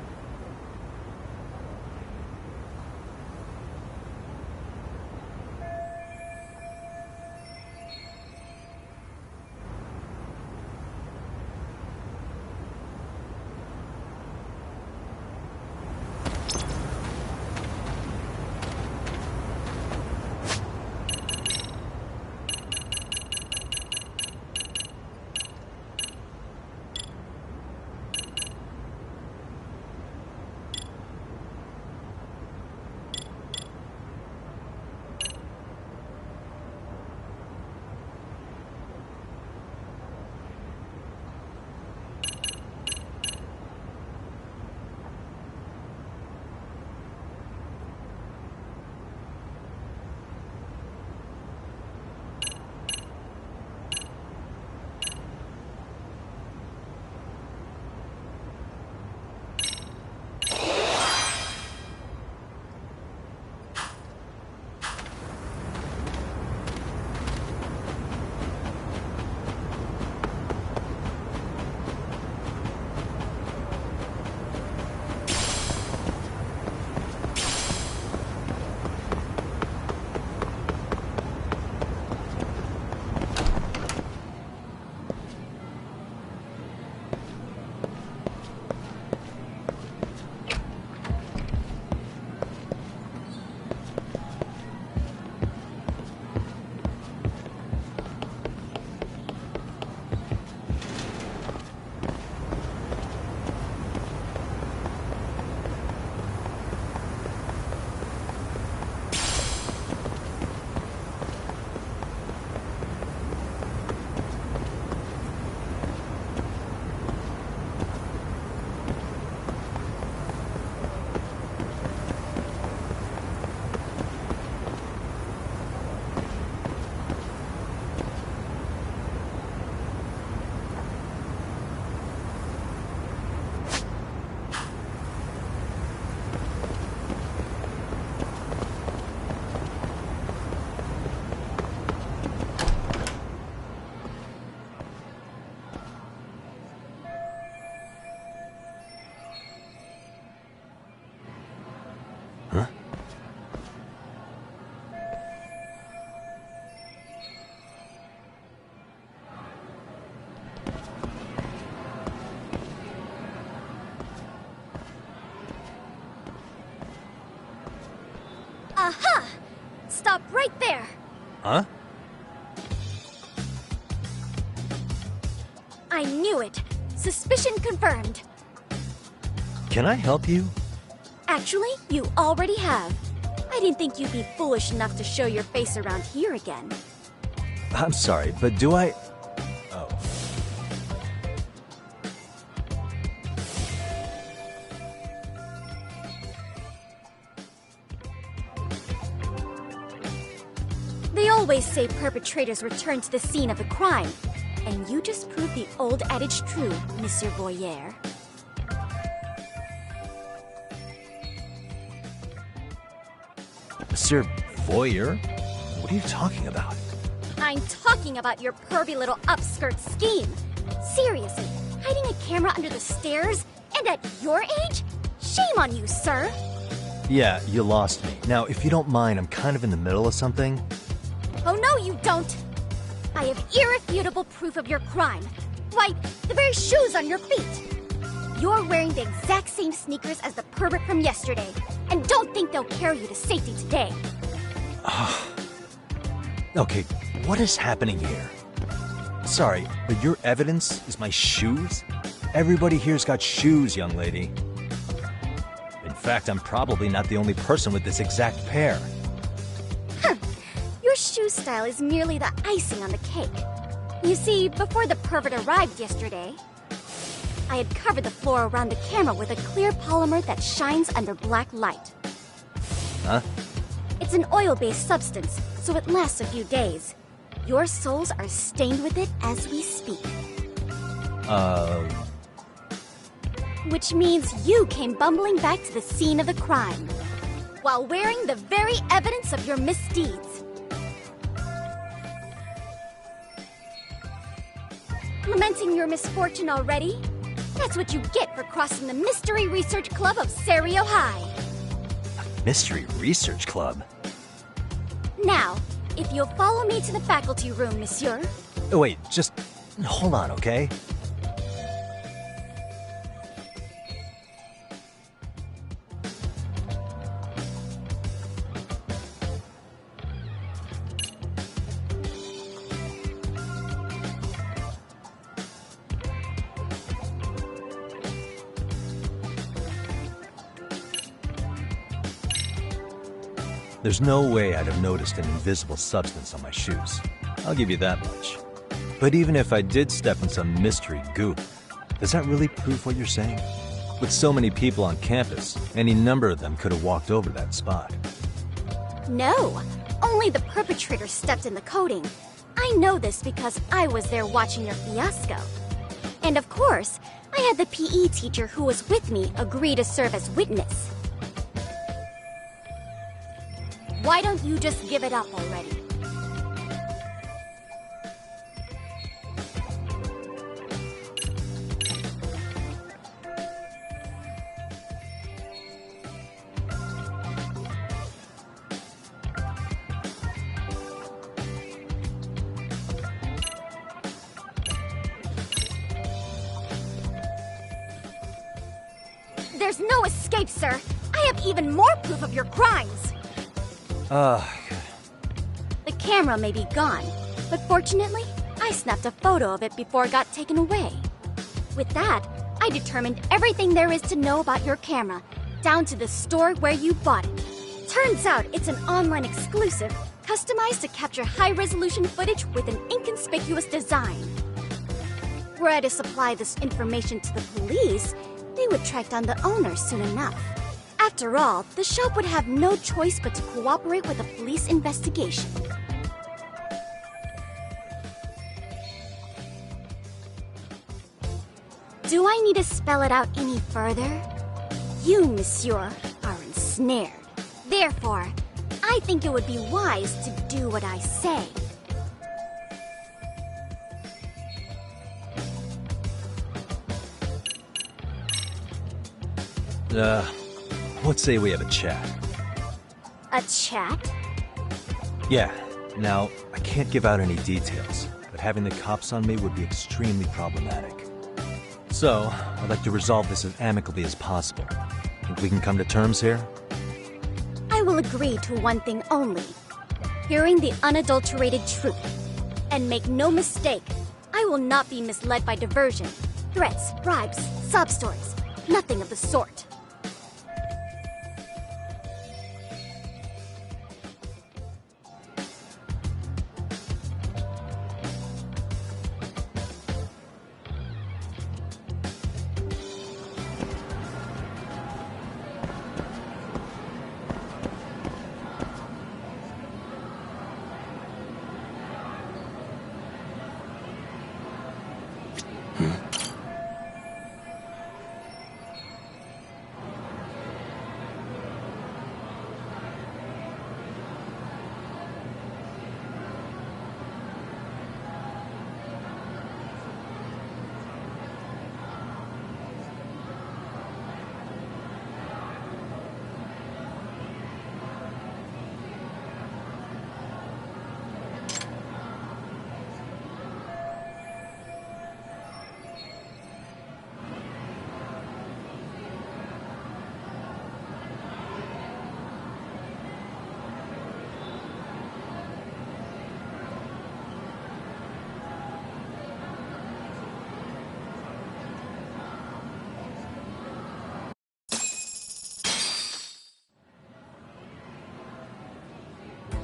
P: Huh?
S: I knew it! Suspicion confirmed.
P: Can I help you?
S: Actually, you already have. I didn't think you'd be foolish enough to show your face around here again.
P: I'm sorry, but do I... Oh.
S: They always say perpetrators return to the scene of the crime. And you just proved the old adage true, Monsieur Voyeur.
P: Monsieur Voyeur? What are you talking about?
S: I'm talking about your pervy little upskirt scheme. Seriously, hiding a camera under the stairs? And at your age? Shame on you, sir!
P: Yeah, you lost me. Now, if you don't mind, I'm kind of in the middle of something.
S: Oh no, you don't! I have irrefutable proof of your crime. Why, the very shoes on your feet! You're wearing the exact same sneakers as the pervert from yesterday, and don't think they'll carry you to safety today.
P: Okay, what is happening here? Sorry, but your evidence is my shoes? Everybody here's got shoes, young lady. In fact, I'm probably not the only person with this exact pair.
S: Your shoe style is merely the icing on the cake. You see, before the pervert arrived yesterday, I had covered the floor around the camera with a clear polymer that shines under black light.
P: Huh?
S: It's an oil-based substance, so it lasts a few days. Your soles are stained with it as we speak. Which means you came bumbling back to the scene of the crime, while wearing the very evidence of your misdeeds. Lamenting your misfortune already? That's what you get for crossing the Mystery Research Club of Serio High.
P: Mystery Research Club?
S: Now, if you'll follow me to the faculty room, monsieur.
P: Oh, wait, just hold on, okay? There's no way I'd have noticed an invisible substance on my shoes. I'll give you that much. But even if I did step in some mystery goop, does that really prove what you're saying? With so many people on campus, any number of them could have walked over that spot.
S: No, only the perpetrator stepped in the coating. I know this because I was there watching your fiasco. And of course, I had the PE teacher who was with me agree to serve as witness. Why don't you just give it up already? There's no escape, sir. I have even more proof of your crimes. The camera may be gone, but fortunately, I snapped a photo of it before it got taken away. With that, I determined everything there is to know about your camera, down to the store where you bought it. Turns out it's an online exclusive, customized to capture high-resolution footage with an inconspicuous design. Were I to supply this information to the police, they would track down the owner soon enough. After all, the shop would have no choice but to cooperate with the police investigation. Do I need to spell it out any further? You, monsieur, are ensnared. Therefore, I think it would be wise to do what I say.
P: Let's say we have a chat.
S: A chat?
P: Yeah. Now, I can't give out any details, but having the cops on me would be extremely problematic. So, I'd like to resolve this as amicably as possible. Think we can come to terms here?
S: I will agree to one thing only. hearing the unadulterated truth. And make no mistake, I will not be misled by diversion, threats, bribes, sob stories. Nothing of the sort.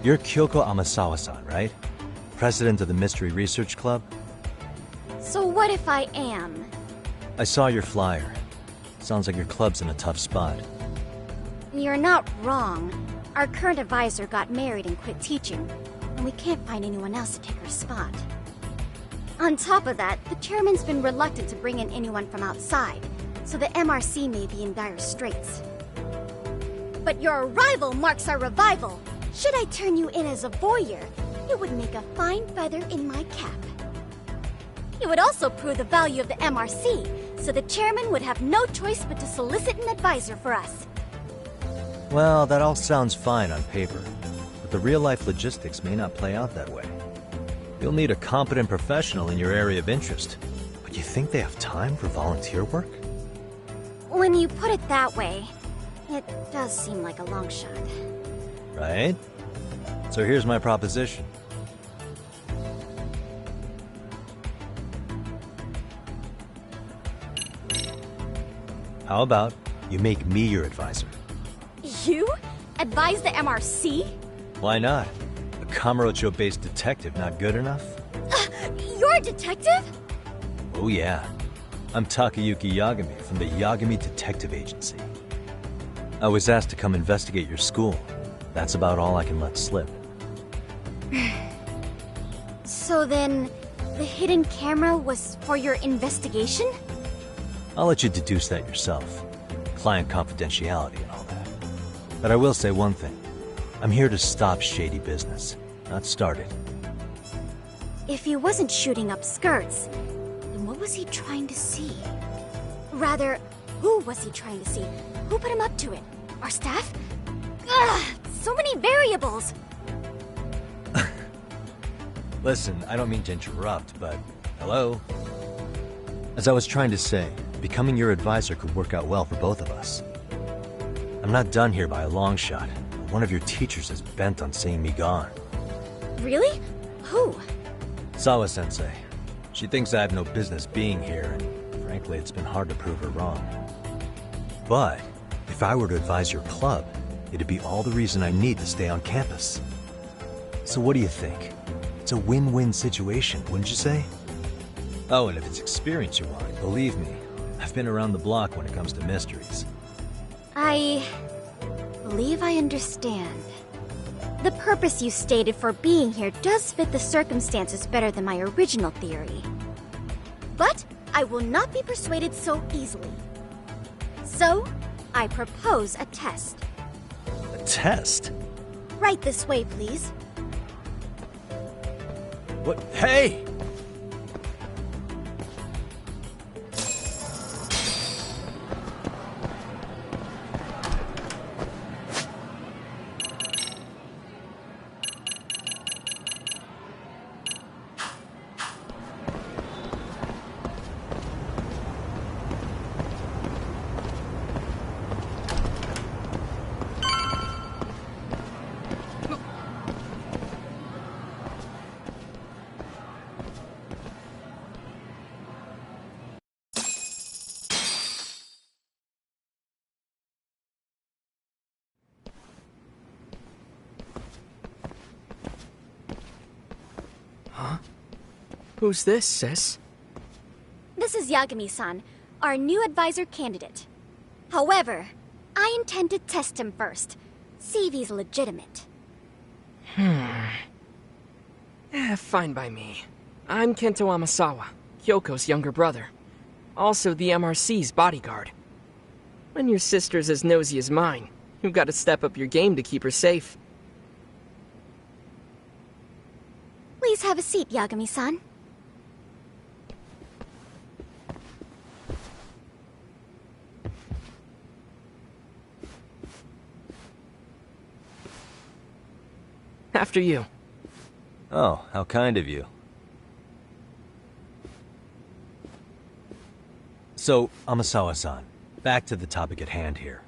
P: You're Kyoko Amasawa-san, right? President of the Mystery Research Club?
S: So what if I am?
P: I saw your flyer. Sounds like your club's in a tough spot.
S: You're not wrong. Our current advisor got married and quit teaching, and we can't find anyone else to take her spot. On top of that, the chairman's been reluctant to bring in anyone from outside, so the MRC may be in dire straits. But your arrival marks our revival. Should I turn you in as a voyeur, it would make a fine feather in my cap. It would also prove the value of the MRC, so the chairman would have no choice but to solicit an advisor for us.
P: Well, that all sounds fine on paper, but the real-life logistics may not play out that way. You'll need a competent professional in your area of interest, but you think they have time for volunteer work?
S: When you put it that way, it does seem like a long shot.
P: Right? So here's my proposition. How about you make me your advisor?
S: You? Advise the MRC?
P: Why not? A Kamurocho-based detective not good enough?
S: You're a detective?
P: Oh yeah. I'm Takayuki Yagami from the Yagami Detective Agency. I was asked to come investigate your school. That's about all I can let slip.
S: So then, the hidden camera was for your investigation?
P: I'll let you deduce that yourself. Client confidentiality and all that. But I will say one thing. I'm here to stop shady business, not start it.
S: If he wasn't shooting up skirts, then what was he trying to see? Rather, who was he trying to see? Who put him up to it? Our staff? Ugh! So many variables!
P: Listen, I don't mean to interrupt, but... Hello? As I was trying to say, becoming your advisor could work out well for both of us. I'm not done here by a long shot. One of your teachers is bent on seeing me gone.
S: Really? Who?
P: Sawa-sensei. She thinks I have no business being here, and frankly, it's been hard to prove her wrong. But, if I were to advise your club, it'd be all the reason I need to stay on campus. So what do you think? It's a win-win situation, wouldn't you say? Oh, and if it's experience you want, believe me, I've been around the block when it comes to mysteries.
S: I believe I understand. The purpose you stated for being here does fit the circumstances better than my original theory. But I will not be persuaded so easily. So, I propose a test.
P: A test?
S: Right this way, please.
P: What? Hey!
T: Who's this, sis?
S: This is Yagami-san, our new advisor candidate. However, I intend to test him first. See if he's legitimate.
T: Fine by me. I'm Kento Amasawa, Kyoko's younger brother. Also the MRC's bodyguard. When your sister's as nosy as mine, you've got to step up your game to keep her safe.
S: Please have a seat, Yagami-san.
T: After you.
P: Oh, how kind of you. So, Amasawa-san, back to the topic at hand here.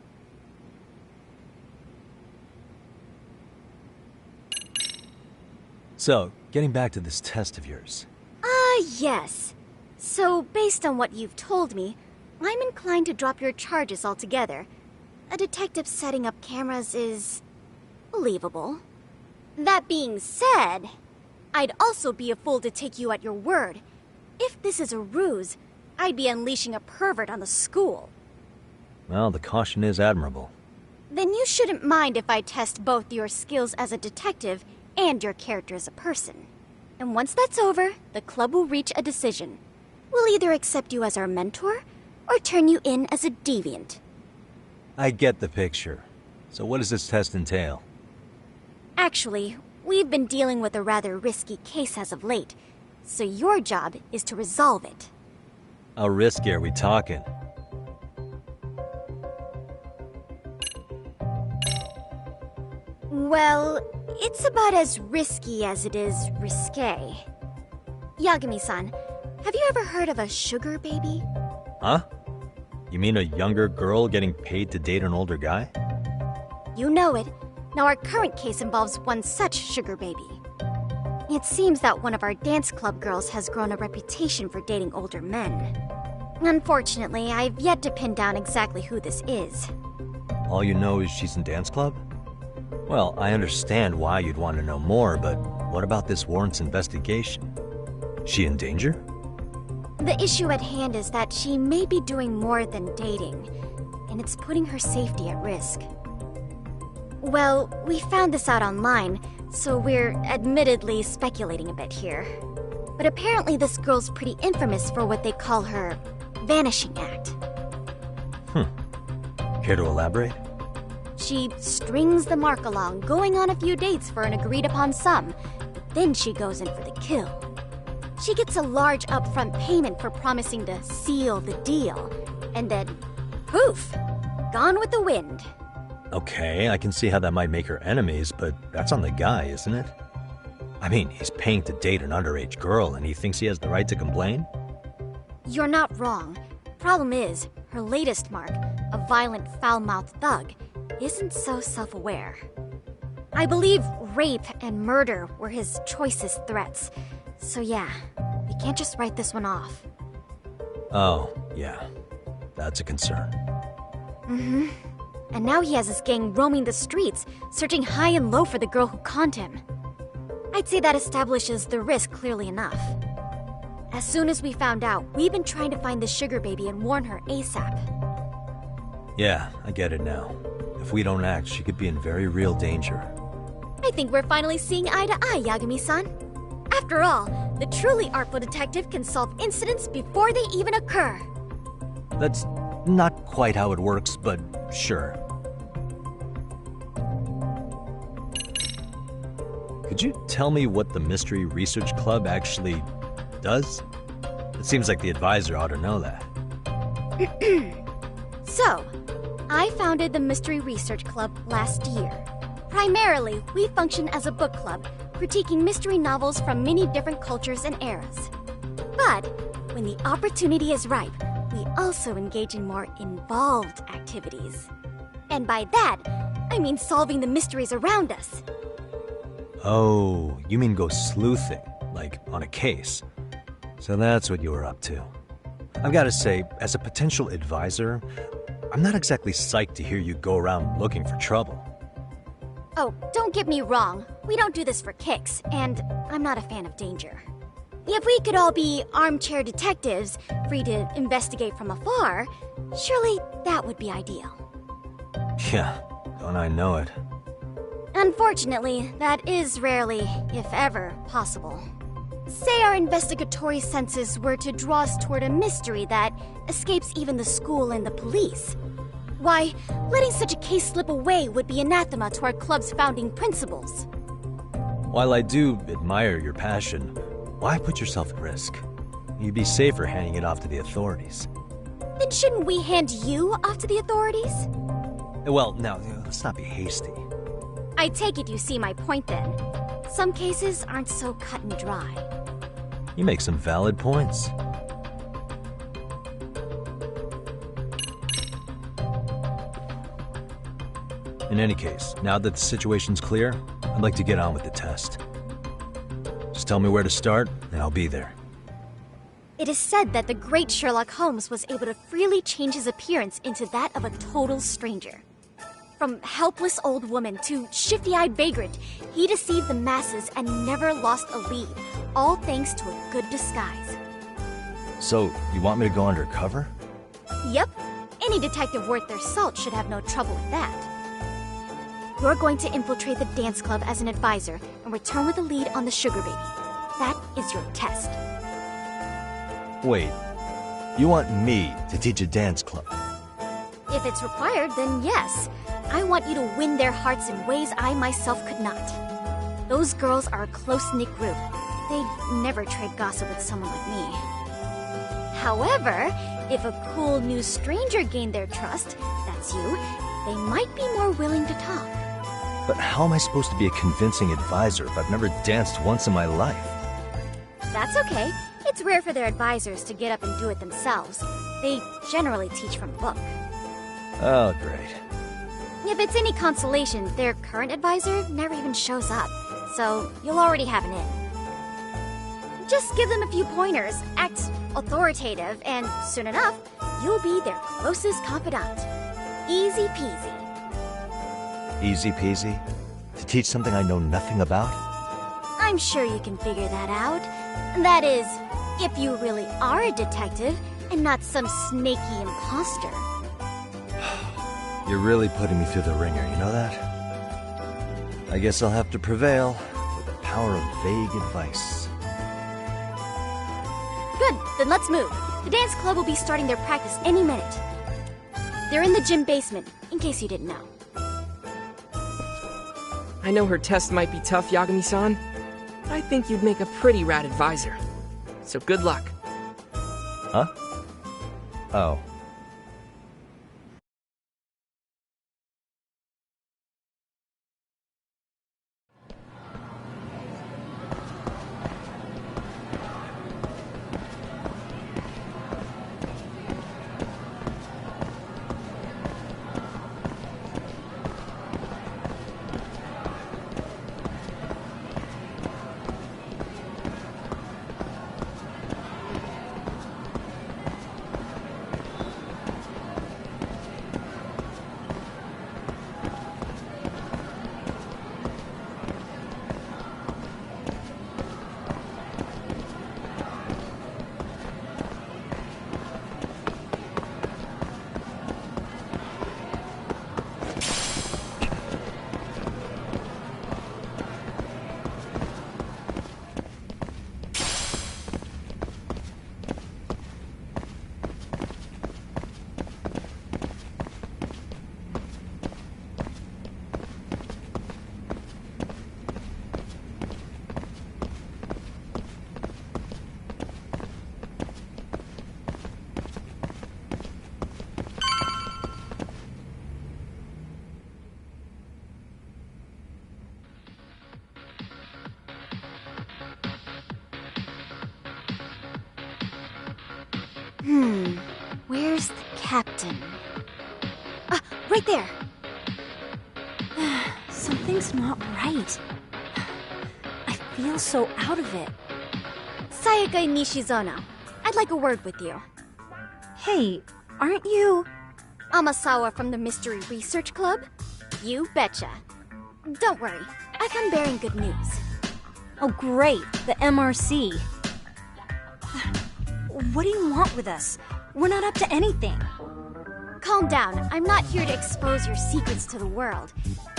P: So, getting back to this test of yours.
S: Yes. So, based on what you've told me, I'm inclined to drop your charges altogether. A detective setting up cameras is believable. That being said, I'd also be a fool to take you at your word. If this is a ruse, I'd be unleashing a pervert on the school.
P: Well, the caution is admirable.
S: Then you shouldn't mind if I test both your skills as a detective and your character as a person. And once that's over, the club will reach a decision. We'll either accept you as our mentor, or turn you in as a deviant.
P: I get the picture. So what does this test entail?
S: Actually, we've been dealing with a rather risky case as of late, so your job is to resolve it.
P: How risky are we talking?
S: Well, it's about as risky as it is risque. Yagami-san, have you ever heard of a sugar baby?
P: Huh? You mean a younger girl getting paid to date an older guy?
S: You know it. Now our current case involves one such sugar baby. It seems that one of our dance club girls has grown a reputation for dating older men. Unfortunately, I've yet to pin down exactly who this is.
P: All you know is she's in dance club? Well, I understand why you'd want to know more, but what about this warrants investigation? She in danger?
S: The issue at hand is that she may be doing more than dating, and it's putting her safety at risk. Well, we found this out online, so we're admittedly speculating a bit here. But apparently this girl's pretty infamous for what they call her vanishing act.
P: Care to elaborate?
S: She strings the mark along, going on a few dates for an agreed-upon sum, but then she goes in for the kill. She gets a large upfront payment for promising to seal the deal, and then, poof, gone with the wind.
P: Okay, I can see how that might make her enemies, but that's on the guy, isn't it? I mean, he's paying to date an underage girl, and he thinks he has the right to complain?
S: You're not wrong. Problem is, her latest mark, a violent, foul-mouthed thug, isn't so self-aware. I believe rape and murder were his choicest threats. So yeah, we can't just write this one off.
P: Oh, yeah. That's a concern.
S: Mm-hmm. And now he has his gang roaming the streets, searching high and low for the girl who conned him. I'd say that establishes the risk clearly enough. As soon as we found out, we've been trying to find the sugar baby and warn her ASAP.
P: Yeah, I get it now. If we don't act, she could be in very real danger.
S: I think we're finally seeing eye to eye, Yagami-san. After all, the truly artful detective can solve incidents before they even occur.
P: That's not quite how it works, but sure. Could you tell me what the Mystery Research Club actually does? It seems like the advisor ought to know that.
S: So, I founded the Mystery Research Club last year. Primarily, we function as a book club, critiquing mystery novels from many different cultures and eras. But, when the opportunity is ripe, we also engage in more involved activities. And by that, I mean solving the mysteries around us.
P: Oh, you mean go sleuthing, like on a case. So that's what you were up to. I've got to say, as a potential advisor, I'm not exactly psyched to hear you go around looking for trouble.
S: Oh, don't get me wrong. We don't do this for kicks, and I'm not a fan of danger. If we could all be armchair detectives, free to investigate from afar, surely that would be ideal.
P: Yeah, don't I know it.
S: Unfortunately, that is rarely, if ever, possible. Say our investigatory senses were to draw us toward a mystery that escapes even the school and the police. Why, letting such a case slip away would be anathema to our club's founding principles.
P: While I do admire your passion, why put yourself at risk? You'd be safer handing it off to the authorities.
S: Then shouldn't we hand you off to the authorities?
P: Well, now, let's not be hasty.
S: I take it you see my point then. Some cases aren't so cut and dry.
P: You make some valid points. In any case, now that the situation's clear, I'd like to get on with the test. Just tell me where to start, and I'll be there.
S: It is said that the great Sherlock Holmes was able to freely change his appearance into that of a total stranger. From helpless old woman to shifty-eyed vagrant, he deceived the masses and never lost a lead, all thanks to a good disguise.
P: So, you want me to go undercover?
S: Yep, any detective worth their salt should have no trouble with that. You're going to infiltrate the dance club as an advisor and return with a lead on the sugar baby. That is your test.
P: Wait, you want me to teach a dance club?
S: If it's required, then yes. I want you to win their hearts in ways I myself could not. Those girls are a close-knit group. They'd never trade gossip with someone like me. However, if a cool new stranger gained their trust, that's you, they might be more willing to talk.
P: But how am I supposed to be a convincing advisor if I've never danced once in my life?
S: That's okay. It's rare for their advisors to get up and do it themselves. They generally teach from a book.
P: Oh, great.
S: If it's any consolation, their current advisor never even shows up, so you'll already have an in. Just give them a few pointers, act authoritative, and soon enough, you'll be their closest confidant. Easy peasy.
P: Easy peasy? To teach something I know nothing about?
S: I'm sure you can figure that out. That is, if you really are a detective and not some snaky imposter.
P: You're really putting me through the ringer, you know that? I guess I'll have to prevail with the power of vague advice.
S: Good, then let's move. The dance club will be starting their practice any minute. They're in the gym basement, in case you didn't know.
T: I know her test might be tough, Yagami-san. I think you'd make a pretty rad advisor. So good luck.
P: Huh? Oh.
S: Where's the captain? Ah, right there!
R: Something's not right. I feel so out of it.
S: Sayaka Nishizono, I'd like a word with you.
R: Hey, aren't you...
S: Amasawa from the Mystery Research Club? You betcha. Don't worry, I come bearing good news.
R: Oh great, the MRC. What do you want with us? We're not up to anything.
S: Calm down. I'm not here to expose your secrets to the world.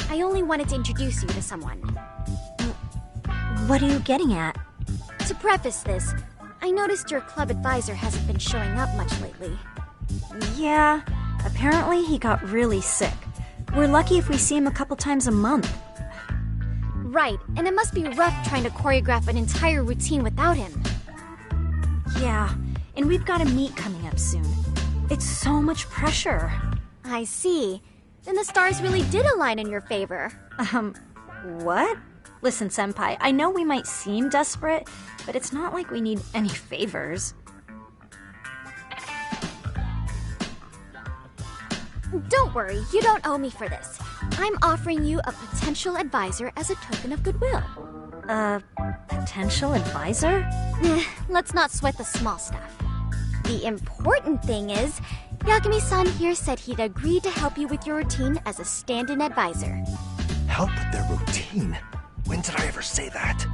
S: I only wanted to introduce you to someone.
R: What are you getting at?
S: To preface this, I noticed your club advisor hasn't been showing up much lately.
R: Yeah, apparently he got really sick. We're lucky if we see him a couple times a month.
S: Right, and it must be rough trying to choreograph an entire routine without him.
R: Yeah, and we've got a meet coming up soon. It's so much pressure.
S: I see. Then the stars really did align in your favor.
R: What? Listen, Senpai, I know we might seem desperate, but it's not like we need any favors.
S: Don't worry, you don't owe me for this. I'm offering you a potential advisor as a token of goodwill.
R: Potential advisor?
S: Let's not sweat the small stuff. The important thing is, Yagami-san here said he'd agree to help you with your routine as a stand-in advisor.
P: Help with their routine? When did I ever say that?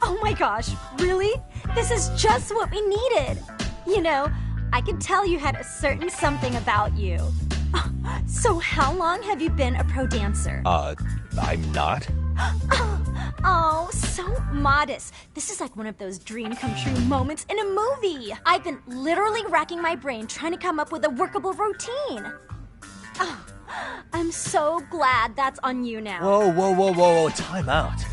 R: Oh my gosh, really? This is just what we needed. You know, I could tell you had a certain something about you. So how long have you been a pro dancer?
P: I'm not.
R: Oh, so modest. This is like one of those dream come true moments in a movie. I've been literally racking my brain trying to come up with a workable routine. Oh, I'm so glad that's on you now.
P: Whoa, time out.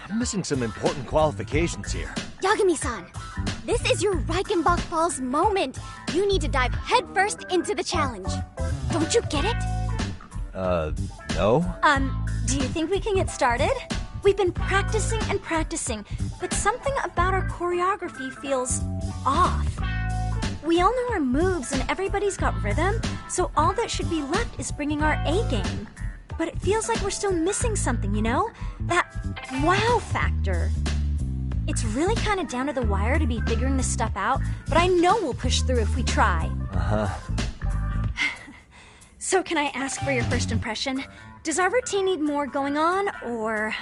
P: I'm missing some important qualifications here.
S: Yagami-san, this is your Reichenbach Falls moment. You need to dive headfirst into the challenge. Don't you get it?
P: No?
R: Do you think we can get started? We've been practicing and practicing, but something about our choreography feels off. We all know our moves and everybody's got rhythm, so all that should be left is bringing our A game. But it feels like we're still missing something, you know? That wow factor. It's really kind of down to the wire to be figuring this stuff out, but I know we'll push through if we try. So can I ask for your first impression? Does our routine need more going on, or...?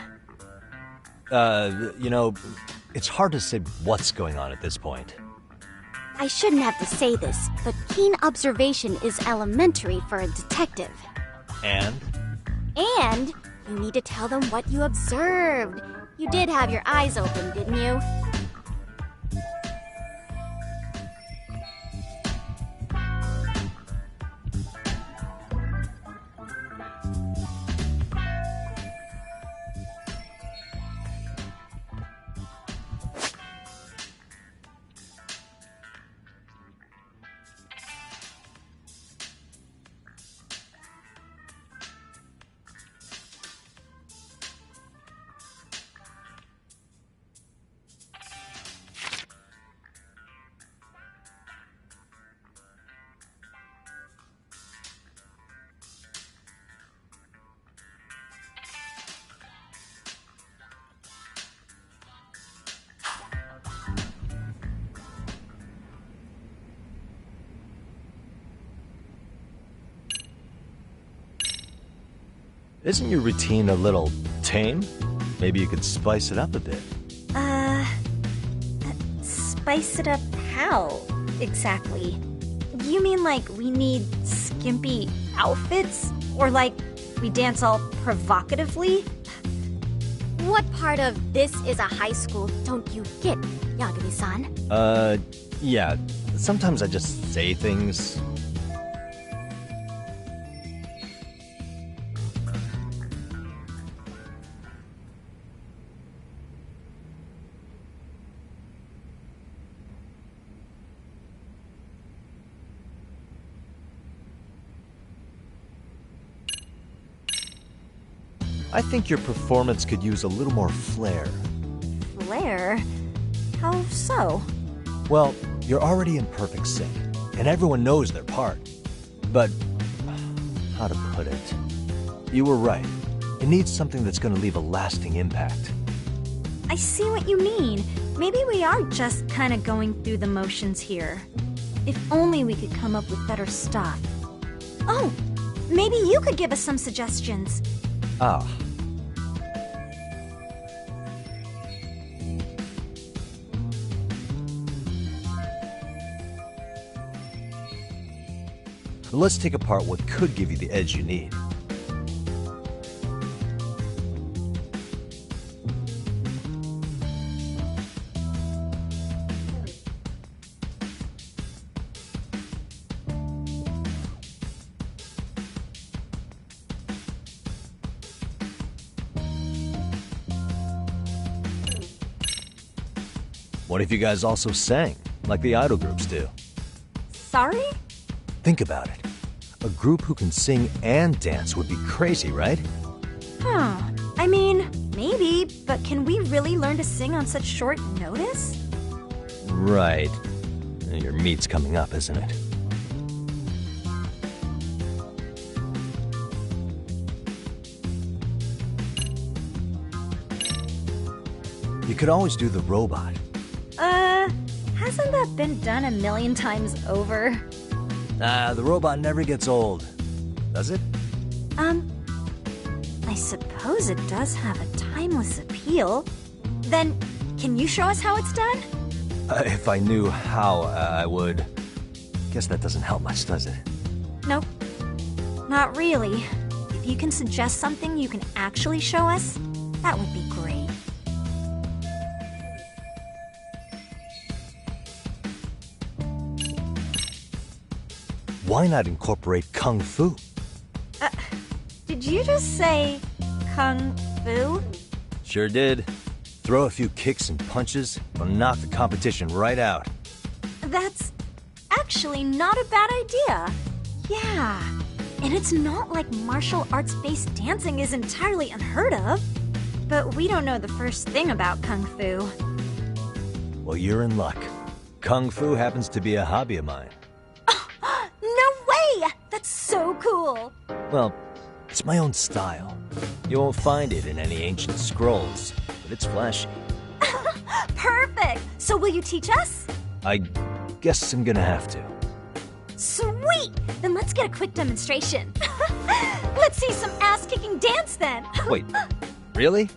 P: You know, it's hard to say what's going on at this point.
S: I shouldn't have to say this, but keen observation is elementary for a detective.
P: And?
S: And you need to tell them what you observed. You did have your eyes open, didn't you?
P: Isn't your routine a little tame? Maybe you could spice it up a bit.
R: Spice it up how, exactly? You mean like we need skimpy outfits? Or like we dance all provocatively?
S: What part of this is a high school don't you get, Yagami-san?
P: Yeah. Sometimes I just say things. I think your performance could use a little more flair.
R: Flair? How so?
P: Well, you're already in perfect sync, and everyone knows their part. But, how to put it? You were right. It needs something that's going to leave a lasting impact.
R: I see what you mean. Maybe we are just kind of going through the motions here. If only we could come up with better stuff. Oh, maybe you could give us some suggestions.
P: Ah. But let's take apart what could give you the edge you need. What if you guys also sang, like the idol groups do?
R: Sorry?
P: Think about it. A group who can sing and dance would be crazy, right?
R: Huh. I mean, maybe, but can we really learn to sing on such short notice?
P: Right. Your meet's coming up, isn't it? You could always do the robot.
R: Hasn't that been done a million times over?
P: The robot never gets old. Does it?
R: I suppose it does have a timeless appeal. Then, can you show us how it's done?
P: If I knew how, I would. Guess that doesn't help much, does it?
R: Nope. Not really. If you can suggest something you can actually show us, that would be great.
P: Why not incorporate Kung Fu?
R: Did you just say Kung Fu?
P: Sure did. Throw a few kicks and punches, will knock the competition right out.
R: That's actually not a bad idea. Yeah. And it's not like martial arts-based dancing is entirely unheard of. But we don't know the first thing about Kung Fu.
P: Well, you're in luck. Kung Fu happens to be a hobby of mine.
R: No way! That's so cool!
P: Well, it's my own style. You won't find it in any ancient scrolls, but it's flashy.
R: Perfect! So will you teach us?
P: I guess I'm gonna have to.
R: Sweet! Then let's get a quick demonstration. Let's see some ass-kicking dance then!
P: Wait, really?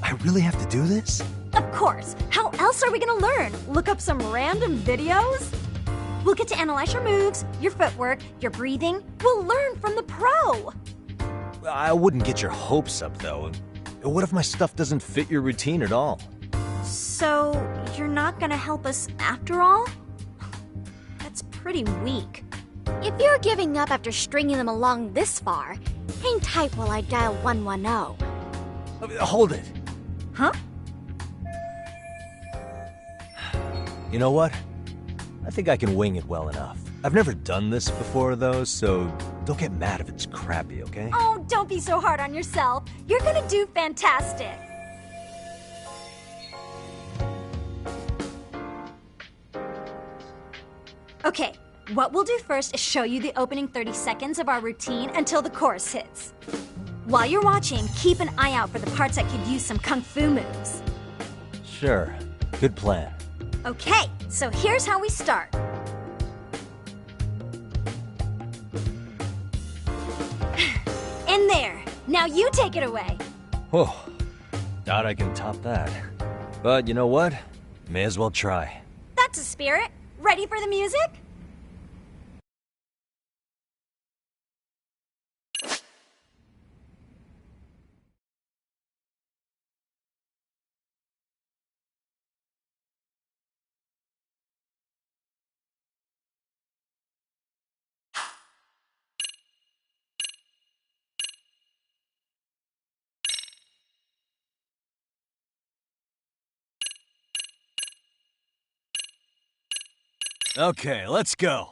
P: I really have to do this?
R: Of course! How else are we gonna learn? Look up some random videos? We'll get to analyze your moves, your footwork, your breathing. We'll learn from the pro!
P: I wouldn't get your hopes up, though. What if my stuff doesn't fit your routine at all?
R: So, you're not gonna help us after all? That's pretty weak.
S: If you're giving up after stringing them along this far, hang tight while I dial 110.
P: Hold it.
R: Huh?
P: You know what? I think I can wing it well enough. I've never done this before, though, so don't get mad if it's crappy, okay?
R: Oh, don't be so hard on yourself. You're gonna do fantastic. Okay, what we'll do first is show you the opening 30 seconds of our routine until the chorus hits. While you're watching, keep an eye out for the parts that could use some kung fu moves.
P: Sure. Good plan.
R: Okay, so here's how we start. In there. Now you take it away.
P: Oh, doubt I can top that. But you know what? May as well try.
R: That's a spirit. Ready for the music?
P: Okay, let's go.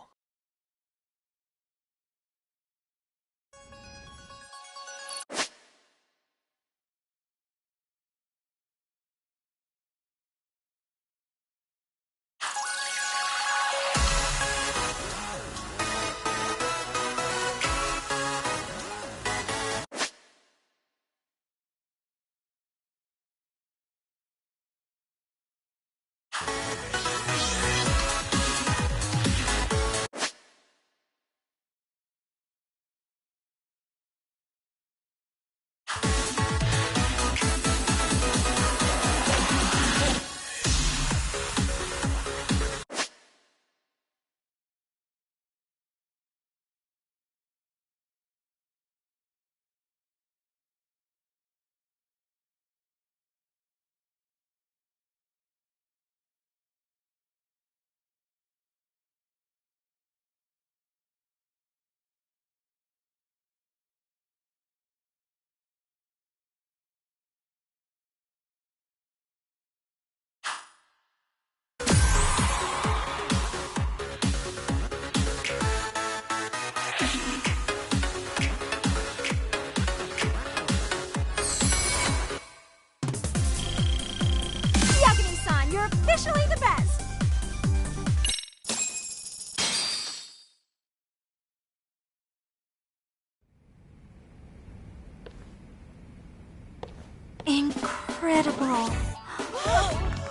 R: incredible.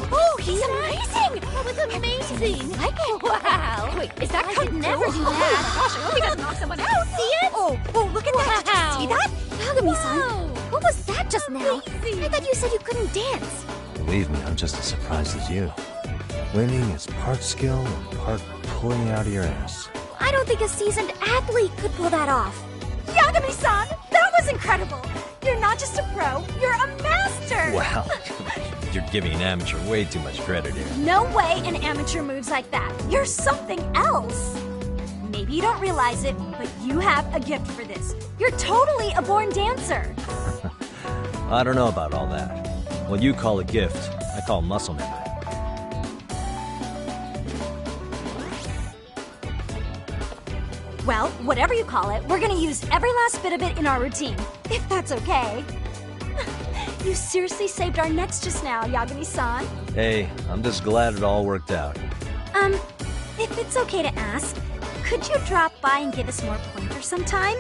S: Oh, he's amazing! That was amazing! Wow! Wait, is that could never do that? Gosh, I hope he doesn't knock someone out. See it? Oh, look at that! Did you see that? Yagami-san, what was that just now? I thought you said you couldn't dance.
P: Believe me, I'm just as surprised as you. Winning is part skill and part pulling out of your ass.
R: I don't think a seasoned athlete could pull that off. Yagami-san, that was incredible! You're not just a pro, you're a master!
P: Wow. You're giving an amateur way too much credit here.
R: No way an amateur moves like that. You're something else. Maybe you don't realize it, but you have a gift for this. You're totally a born dancer.
P: I don't know about all that. What you call a gift, I call muscle memory.
R: Well, whatever you call it, we're gonna use every last bit of it in our routine, if that's okay. You seriously saved our necks just now, Yagami-san.
P: Hey, I'm just glad it all worked out.
R: If it's okay to ask, could you drop by and give us more pointers sometime?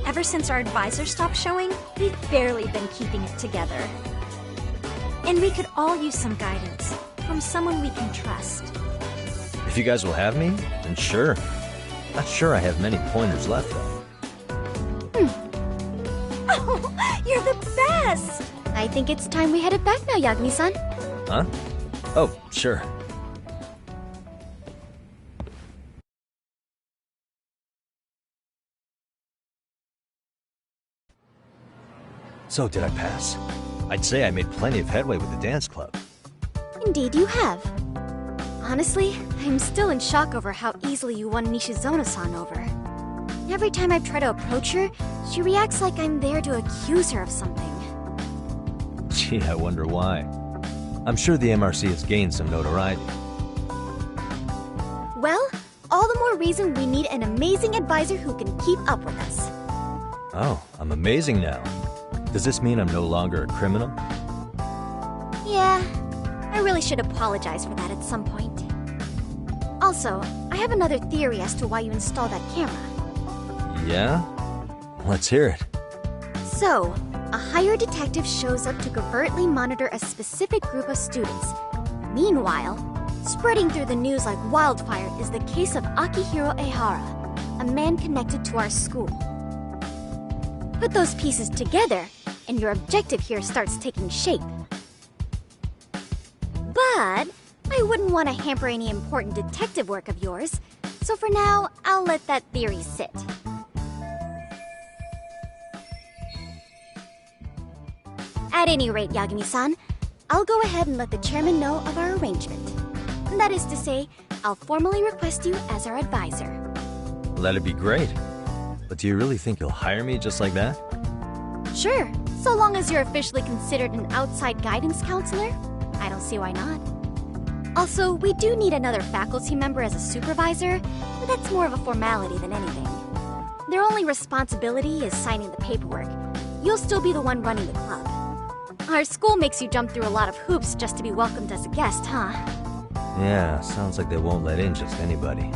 R: Ever since our advisor stopped showing, we've barely been keeping it together. And we could all use some guidance from someone we can trust.
P: If you guys will have me, then sure. Not sure I have many pointers left, though.
R: Oh, you're the best!
S: I think it's time we headed back now, Yagami-san.
P: Huh? Oh, sure. So, did I pass? I'd say I made plenty of headway with the dance club.
S: Indeed you have. Honestly, I'm still in shock over how easily you won Nishizono-san over. Every time I've tried to approach her, she reacts like I'm there to accuse her of something.
P: Gee, I wonder why. I'm sure the MRC has gained some notoriety.
S: Well, all the more reason we need an amazing advisor who can keep up with us.
P: Oh, I'm amazing now. Does this mean I'm no longer a criminal?
S: Yeah, I really should apologize for that at some point. Also, I have another theory as to why you installed that camera.
P: Yeah? Let's hear it.
S: So, a hired detective shows up to covertly monitor a specific group of students. Meanwhile, spreading through the news like wildfire is the case of Akihiro Ehara, a man connected to our school. Put those pieces together, and your objective here starts taking shape. But I wouldn't want to hamper any important detective work of yours, so for now, I'll let that theory sit. At any rate, Yagami-san, I'll go ahead and let the chairman know of our arrangement. That is to say, I'll formally request you as our advisor.
P: Well, that'd be great. But do you really think you'll hire me just like that?
S: Sure, so long as you're officially considered an outside guidance counselor, I don't see why not. Also, we do need another faculty member as a supervisor, but that's more of a formality than anything. Their only responsibility is signing the paperwork. You'll still be the one running the club. Our school makes you jump through a lot of hoops just to be welcomed as a guest, huh?
P: Yeah, sounds like they won't let in just anybody.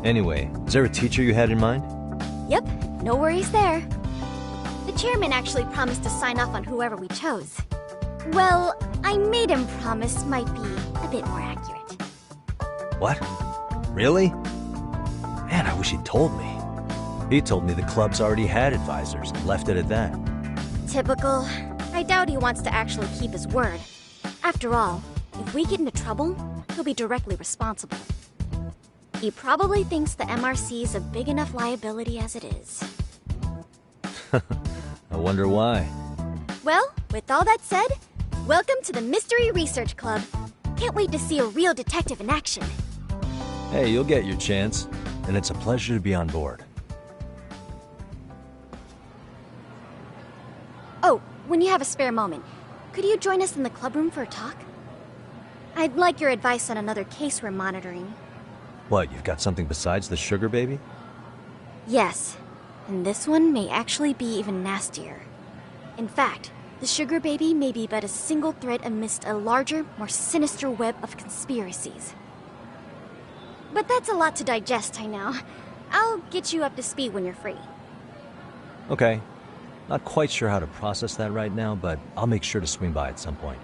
P: Anyway, is there a teacher you had in mind?
S: Yep, no worries there. The chairman actually promised to sign off on whoever we chose. Well, I made him promise might be a bit more accurate.
P: What? Really? Man, I wish he'd told me. He told me the club's already had advisors and left it at that.
S: Typical. I doubt he wants to actually keep his word. After all, if we get into trouble, he'll be directly responsible. He probably thinks the MRC is a big enough liability as it is.
P: I wonder why.
S: Well, with all that said, welcome to the Mystery Research Club. Can't wait to see a real detective in action.
P: Hey, you'll get your chance, and it's a pleasure to be on board.
S: Oh, when you have a spare moment, could you join us in the club room for a talk? I'd like your advice on another case we're monitoring.
P: What, you've got something besides the sugar baby?
S: Yes, and this one may actually be even nastier. In fact, the sugar baby may be but a single thread amidst a larger, more sinister web of conspiracies. But that's a lot to digest, I know. I'll get you up to speed when you're free.
P: Okay. Not quite sure how to process that right now, but I'll make sure to swing by at some point.